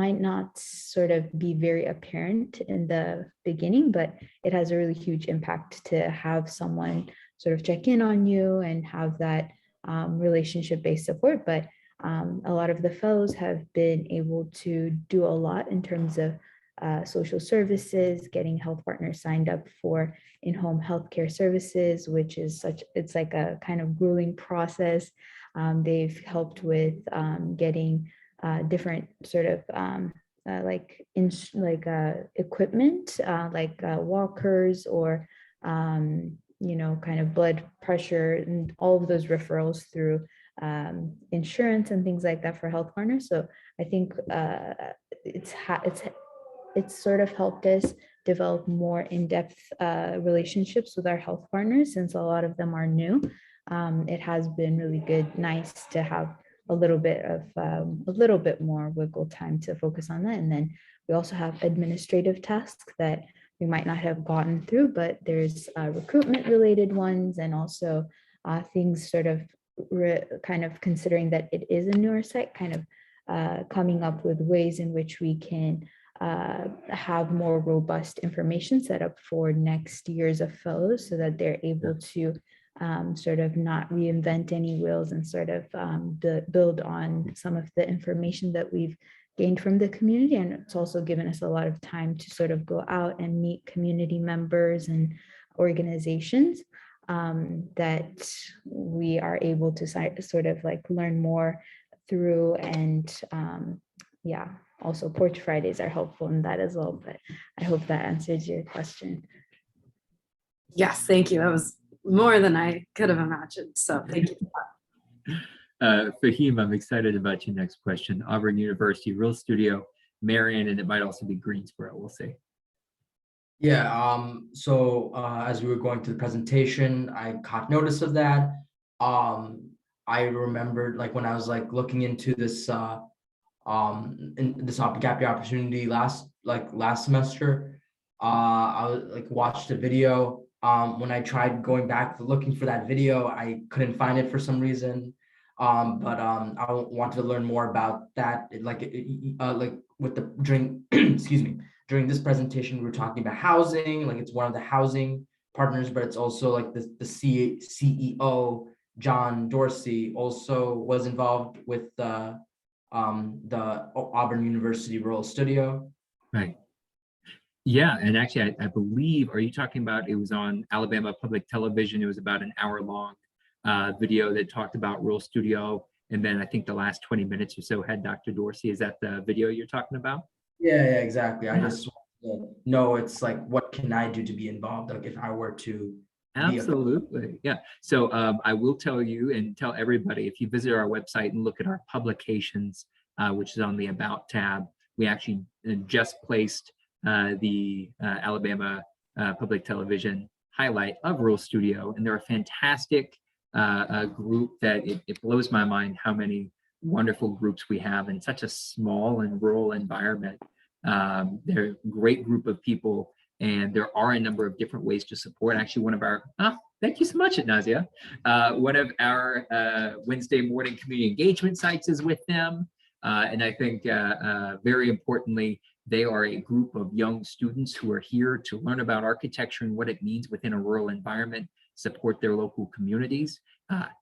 Speaker 3: might not sort of be very apparent in the beginning, but it has a really huge impact to have someone sort of check in on you and have that relationship-based support. But a lot of the fellows have been able to do a lot in terms of social services, getting health partners signed up for in-home healthcare services, which is it's like a kind of grueling process. They've helped with getting different sort of equipment, like walkers or you know, kind of blood pressure and all of those referrals through insurance and things like that for health partners. So I think it's sort of helped us develop more in-depth relationships with our health partners, since a lot of them are new. It has been really good, nice to have a little bit more wiggle time to focus on that. And then we also have administrative tasks that we might not have gotten through, but there's recruitment related ones, and also things sort of kind of considering that it is a newer site, kind of coming up with ways in which we can have more robust information set up for next years of fellows, so that they're able to sort of not reinvent any wheels, and sort of build on some of the information that we've gained from the community. And it's also given us a lot of time to sort of go out and meet community members and organizations that we are able to sort of like learn more through. And yeah, also Porch Fridays are helpful in that as well, but I hope that answers your question.
Speaker 12: Yes, thank you. That was more than I could have imagined. So thank you.
Speaker 1: Fahim, I'm excited about your next question. Auburn University, Real Studio, Marion, and it might also be Greensboro, we'll see.
Speaker 10: Yeah, so as we were going through the presentation, I caught notice of that. I remembered like when I was like looking into this gap year opportunity last semester, I was like watched a video. When I tried going back looking for that video, I couldn't find it for some reason. But I wanted to learn more about that. During this presentation, we were talking about housing, like it's one of the housing partners, but it's also like the CEO, John Dorsey, also was involved with the Auburn University Rural Studio.
Speaker 1: Right. Yeah, and actually, I believe, are you talking about, it was on Alabama Public Television, it was about an hour-long video that talked about Rural Studio, and then I think the last 20 minutes or so had Dr. Dorsey. Is that the video you're talking about?
Speaker 10: Yeah, exactly. I just want to know, it's like, what can I do to be involved? Like if I were to.
Speaker 1: Absolutely, yeah. So I will tell you and tell everybody, if you visit our website and look at our publications, which is on the About tab, we actually just placed the Alabama Public Television highlight of Rural Studio, and they're a fantastic group that it blows my mind how many wonderful groups we have in such a small and rural environment. They're a great group of people, and there are a number of different ways to support. Actually, one of our, thank you so much, Nazia. One of our Wednesday morning community engagement sites is with them. And I think very importantly, they are a group of young students who are here to learn about architecture and what it means within a rural environment, support their local communities.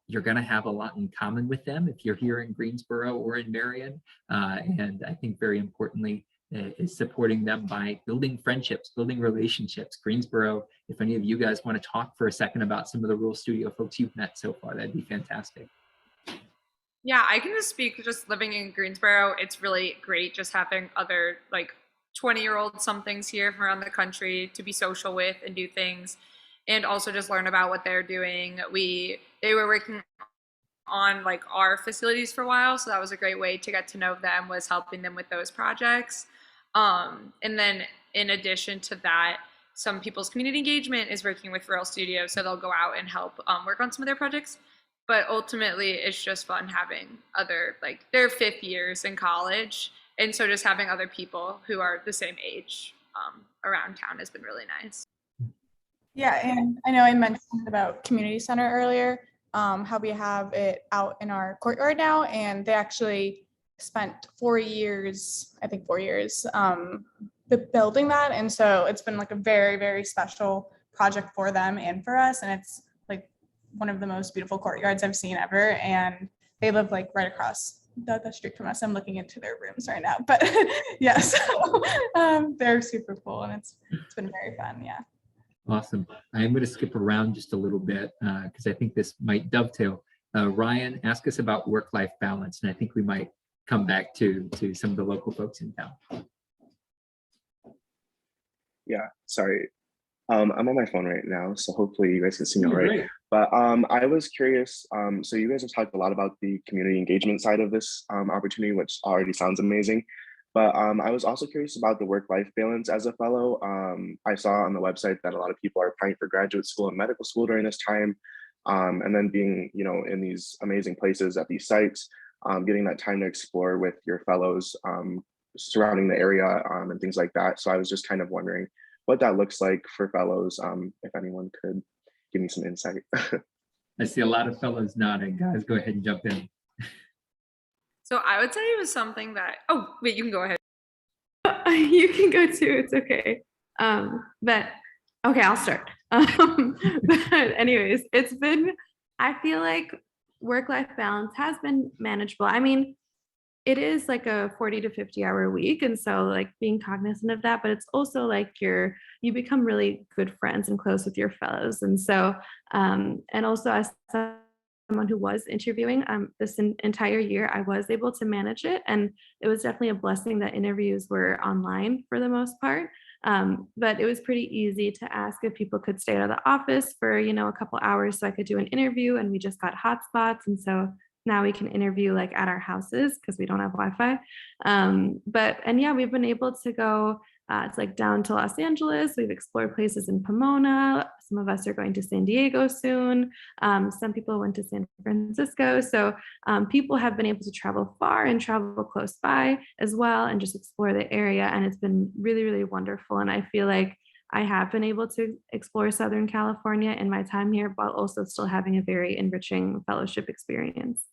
Speaker 1: You're going to have a lot in common with them if you're here in Greensboro or in Marion. And I think very importantly, is supporting them by building friendships, building relationships. Greensboro, if any of you guys want to talk for a second about some of the Rural Studio folks you've met so far, that'd be fantastic.
Speaker 2: Yeah, I can just speak, just living in Greensboro, it's really great just having other like 20-year-old somethings here from around the country to be social with and do things, and also just learn about what they're doing. They were working on like our facilities for a while, so that was a great way to get to know them, was helping them with those projects. And then in addition to that, some people's community engagement is working with Rural Studio, so they'll go out and help work on some of their projects. But ultimately, it's just fun having other, like, they're fifth years in college, and so just having other people who are the same age around town has been really nice.
Speaker 5: Yeah, and I know I mentioned about community center earlier, how we have it out in our courtyard now, and they actually spent 4 years, I think 4 years, building that. And so it's been like a very, very special project for them and for us. And it's like one of the most beautiful courtyards I've seen ever. And they live like right across the street from us. I'm looking into their rooms right now, but yes, they're super cool, and it's been very fun. Yeah.
Speaker 1: Awesome. I am going to skip around just a little bit because I think this might dovetail. Ryan, ask us about work-life balance, and I think we might come back to some of the local folks in town.
Speaker 13: Yeah, sorry. I'm on my phone right now, so hopefully you guys can see me all right.
Speaker 1: Great.
Speaker 13: But I was curious, so you guys have talked a lot about the community engagement side of this opportunity, which already sounds amazing. But I was also curious about the work-life balance as a fellow. I saw on the website that a lot of people are applying for graduate school and medical school during this time. And then being, you know, in these amazing places at these sites, getting that time to explore with your fellows surrounding the area and things like that. So I was just kind of wondering what that looks like for fellows, if anyone could give me some insight.
Speaker 1: I see a lot of fellows nodding. Guys, go ahead and jump in.
Speaker 2: So I would say it was something that, oh, wait, you can go ahead.
Speaker 4: You can go too, it's okay. But okay, I'll start. But anyways, it's been, I feel like work-life balance has been manageable. I mean, it is like a 40 to 50 hour week. And so like being cognizant of that, but it's also like you become really good friends and close with your fellows. And so, and also as someone who was interviewing this entire year, I was able to manage it. And it was definitely a blessing that interviews were online for the most part. But it was pretty easy to ask if people could stay out of the office for, you know, a couple hours so I could do an interview, and we just got hotspots. And so now we can interview like at our houses because we don't have Wi-Fi. And yeah, we've been able to go it's like down to Los Angeles. We've explored places in Pomona. Some of us are going to San Diego soon. Some people went to San Francisco. So people have been able to travel far and travel close by as well and just explore the area. And it's been really, really wonderful. And I feel like I have been able to explore Southern California in my time here, while also still having a very enriching fellowship experience.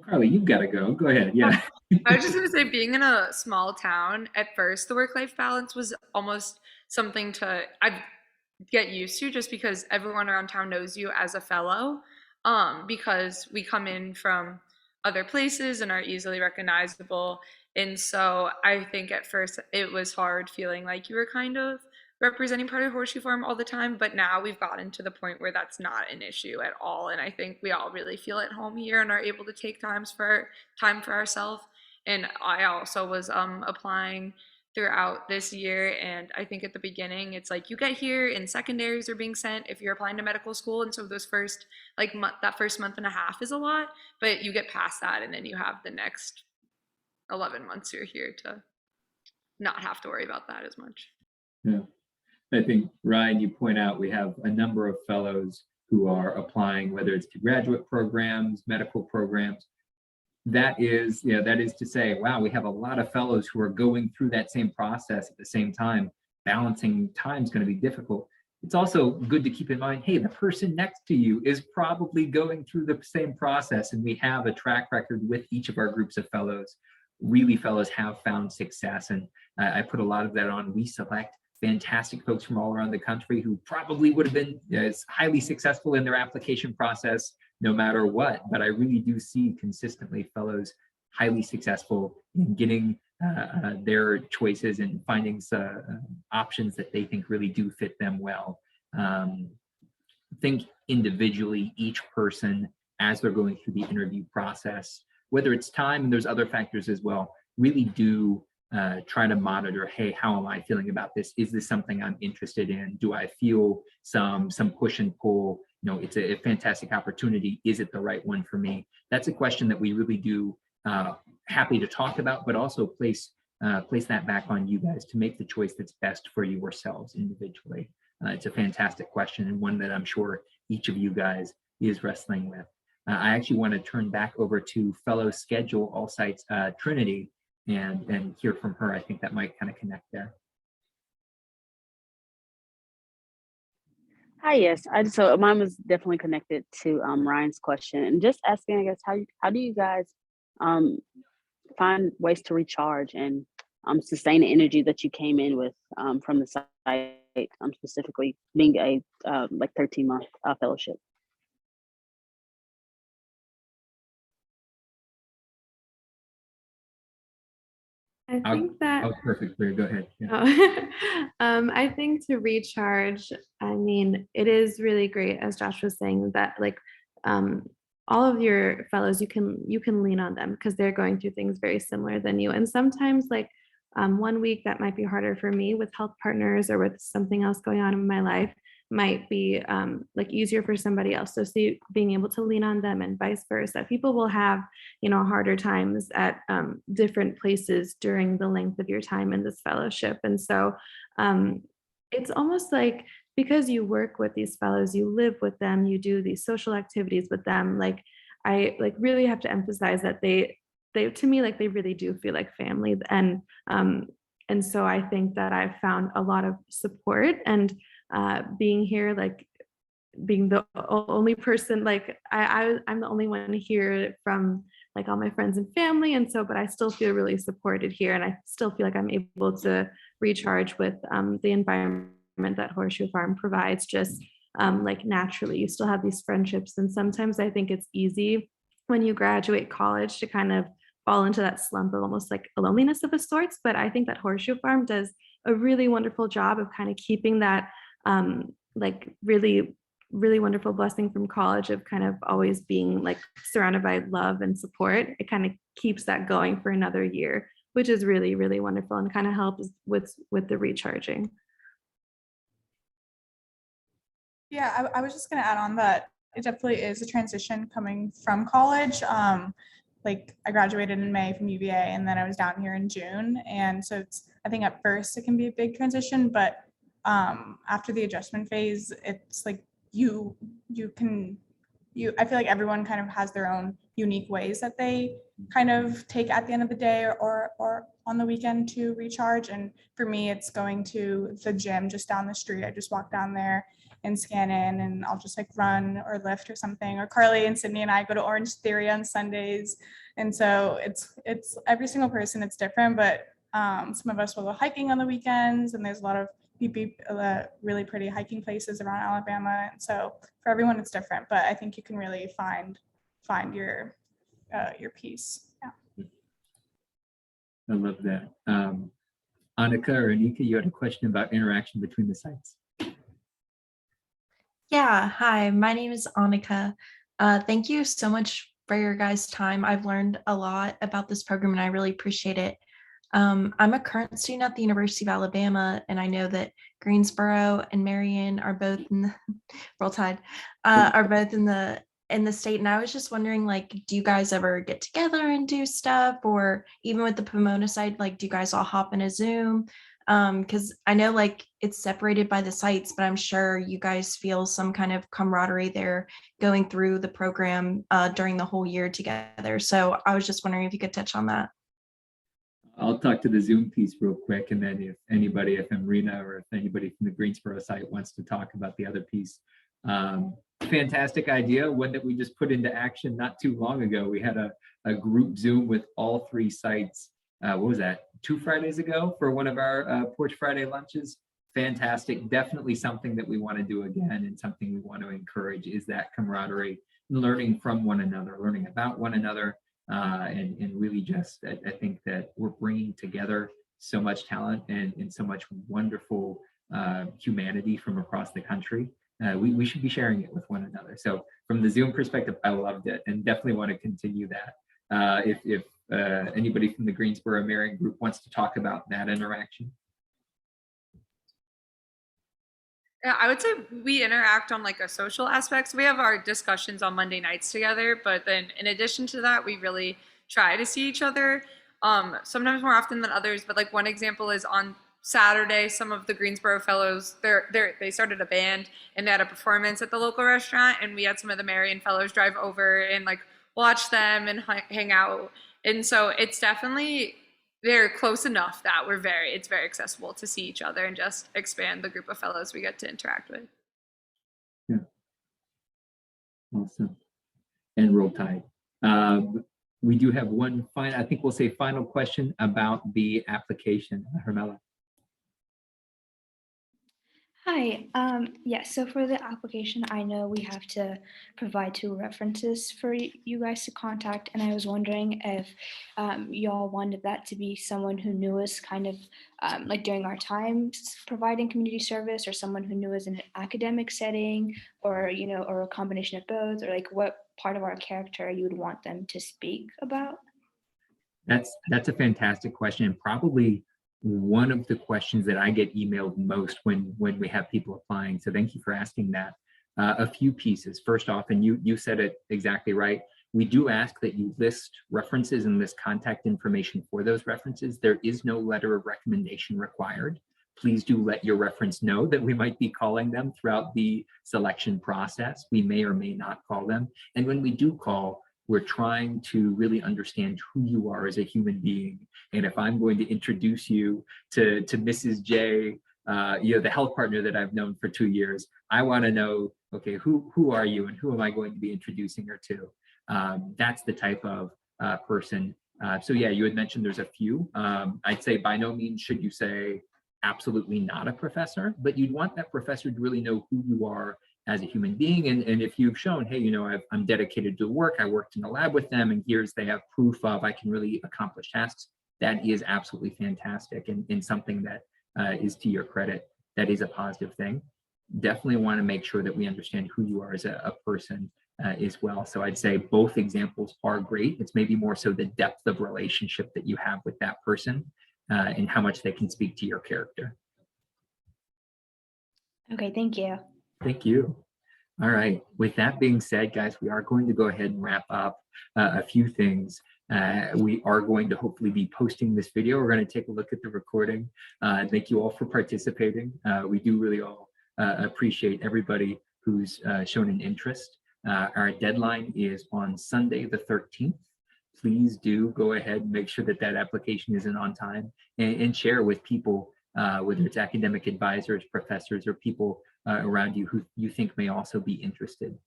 Speaker 1: Carly, you've got to go. Go ahead. Yeah.
Speaker 2: I was just going to say, being in a small town, at first, the work-life balance was almost something I get used to, just because everyone around town knows you as a fellow, because we come in from other places and are easily recognizable. And so I think at first it was hard feeling like you were kind of representing Project Horseshoe Farm all the time, but now we've gotten to the point where that's not an issue at all. And I think we all really feel at home here and are able to take time for ourselves. And I also was applying throughout this year, and I think at the beginning it's like you get here and secondaries are being sent if you're applying to medical school, and so those first that first month and a half is a lot, but you get past that and then you have the next 11 months you're here to not have to worry about that as much.
Speaker 1: Yeah. I think, Ryan, you point out we have a number of fellows who are applying, whether it's to graduate programs, medical programs. That is to say, wow, we have a lot of fellows who are going through that same process at the same time. Balancing time is going to be difficult. It's also good to keep in mind, hey, the person next to you is probably going through the same process, and we have a track record with each of our groups of fellows. Really, fellows have found success, and I put a lot of that on. We select fantastic folks from all around the country who probably would have been as highly successful in their application process no matter what. But I really do see consistently fellows highly successful in getting their choices and finding options that they think really do fit them well. Think individually, each person, as they're going through the interview process, whether it's time, and there's other factors as well, really do try to monitor, hey, how am I feeling about this? Is this something I'm interested in? Do I feel some push and pull? You know, it's a fantastic opportunity. Is it the right one for me? That's a question that we really do happy to talk about, but also place that back on you guys to make the choice that's best for yourselves individually. It's a fantastic question, and one that I'm sure each of you guys is wrestling with. I actually want to turn back over to fellow Schedule All Sites Trinity and hear from her. I think that might kind of connect there.
Speaker 14: Hi, yes. So mine was definitely connected to Ryan's question, and just asking, I guess, how do you guys find ways to recharge and sustain the energy that you came in with from the site, specifically being a 13-month fellowship?
Speaker 4: I think that.
Speaker 1: Oh, perfect. Go ahead. Yeah.
Speaker 4: I think to recharge, I mean, it is really great, as Josh was saying, that like all of your fellows, you can lean on them because they're going through things very similar than you. And sometimes like one week that might be harder for me with health partners or with something else going on in my life might be like easier for somebody else. So being able to lean on them and vice versa. People will have, harder times at different places during the length of your time in this fellowship. And so it's almost like, because you work with these fellows, you live with them, you do these social activities with them. Like I really have to emphasize that they to me, like they really do feel like family. And so I think that I've found a lot of support, and being here, like being the only person, like I'm the only one here from like all my friends and family. And so, but I still feel really supported here, and I still feel like I'm able to recharge with the environment that Horseshoe Farm provides, just like naturally. You still have these friendships, and sometimes I think it's easy when you graduate college to kind of fall into that slump of almost like a loneliness of a sorts. But I think that Horseshoe Farm does a really wonderful job of kind of keeping that like really wonderful blessing from college of kind of always being like surrounded by love and support. It kind of keeps that going for another year, which is really, really wonderful, and kind of helps with the recharging.
Speaker 5: Yeah, I was just gonna add on that it definitely is a transition coming from college. Like I graduated in May from UVA, and then I was down here in June. And so I think at first it can be a big transition, but after the adjustment phase, it's like I feel like everyone kind of has their own unique ways that they kind of take at the end of the day or on the weekend to recharge. And for me, it's going to the gym just down the street. I just walk down there and scan in, and I'll just like run or lift or something. Or Carly and Sydney and I go to Orange Theory on Sundays. And so it's every single person, it's different, but some of us will go hiking on the weekends, and there's a lot of really pretty hiking places around Alabama. And so for everyone, it's different, but I think you can really find your piece. Yeah.
Speaker 1: I love that. Annika or Anika, you had a question about interaction between the sites.
Speaker 15: Yeah, hi, my name is Annika. Thank you so much for your guys' time. I've learned a lot about this program, and I really appreciate it. I'm a current student at the University of Alabama, and I know that Greensboro and Marion are both in the Roll Tide, are both in the state. And I was just wondering, like, do you guys ever get together and do stuff? Or even with the Pomona side, like, do you guys all hop in a Zoom? Because I know like it's separated by the sites, but I'm sure you guys feel some kind of camaraderie there going through the program during the whole year together. So I was just wondering if you could touch on that.
Speaker 1: I'll talk to the Zoom piece real quick, and then if anybody, if Amrina or if anybody from the Greensboro site wants to talk about the other piece. Fantastic idea, one that we just put into action not too long ago. We had a group Zoom with all three sites. What was that, 2 Fridays ago for one of our Porch Friday lunches? Fantastic, definitely something that we want to do again, and something we want to encourage is that camaraderie, learning from one another, learning about one another, and really just, I think that we're bringing together so much talent and so much wonderful humanity from across the country. We should be sharing it with one another. So from the Zoom perspective, I loved it, and definitely want to continue that. If anybody from the Greensboro Marion group wants to talk about that interaction.
Speaker 2: Yeah, I would say we interact on like a social aspect. So we have our discussions on Monday nights together, but then in addition to that, we really try to see each other, sometimes more often than others. But like one example is on Saturday, some of the Greensboro fellows, they started a band and they had a performance at the local restaurant, and we had some of the Marion fellows drive over and like watch them and hang out. And so it's definitely, they're close enough that it's very accessible to see each other and just expand the group of fellows we get to interact with.
Speaker 1: Yeah. Awesome. And Roll Tide. We do have one final, I think we'll say final question about the application, Hermela.
Speaker 9: Hi, yeah, so for the application, I know we have to provide 2 references for you guys to contact, and I was wondering if y'all wanted that to be someone who knew us kind of like during our time providing community service, or someone who knew us in an academic setting, or, or a combination of both, or like what part of our character you would want them to speak about?
Speaker 1: That's a fantastic question, and probably one of the questions that I get emailed most when we have people applying. So thank you for asking that. A few pieces. First off, and you said it exactly right. We do ask that you list references and list contact information for those references. There is no letter of recommendation required. Please do let your reference know that we might be calling them throughout the selection process. We may or may not call them. And when we do call, we're trying to really understand who you are as a human being. And if I'm going to introduce you to Mrs. J, the health partner that I've known for 2 years, I want to know, okay, who are you and who am I going to be introducing her to? That's the type of person. So yeah, you had mentioned there's a few. I'd say by no means should you say absolutely not a professor, but you'd want that professor to really know who you are as a human being. And if you've shown, hey, I'm dedicated to the work, I worked in the lab with them, and they have proof of I can really accomplish tasks, that is absolutely fantastic and something that is to your credit. That is a positive thing. Definitely want to make sure that we understand who you are as a person as well. So I'd say both examples are great. It's maybe more so the depth of relationship that you have with that person and how much they can speak to your character.
Speaker 9: Okay, thank you.
Speaker 1: Thank you. All right. With that being said, guys, we are going to go ahead and wrap up a few things. We are going to hopefully be posting this video. We're going to take a look at the recording. Thank you all for participating. We do really all appreciate everybody who's shown an interest. Our deadline is on Sunday, the 13th. Please do go ahead and make sure that that application is in on time and share with people, whether it's academic advisors, professors, or people around you who you think may also be interested.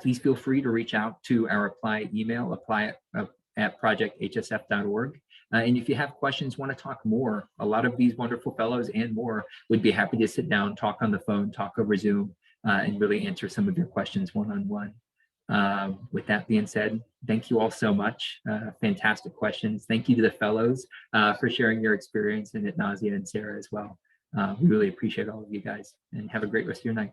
Speaker 1: Please feel free to reach out to our apply email, at projecthsf.org. And if you have questions, want to talk more, a lot of these wonderful fellows and more would be happy to sit down, talk on the phone, talk over Zoom, and really answer some of your questions one-on-one. With that being said, thank you all so much. Fantastic questions. Thank you to the fellows for sharing your experience, and Nasia and Sarah as well. We really appreciate all of you guys, and have a great rest of your night.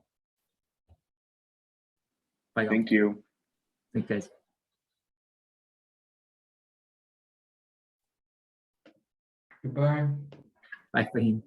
Speaker 1: Bye.
Speaker 13: Thank you.
Speaker 1: Thanks, guys.
Speaker 10: Goodbye.
Speaker 1: Bye, Fahim.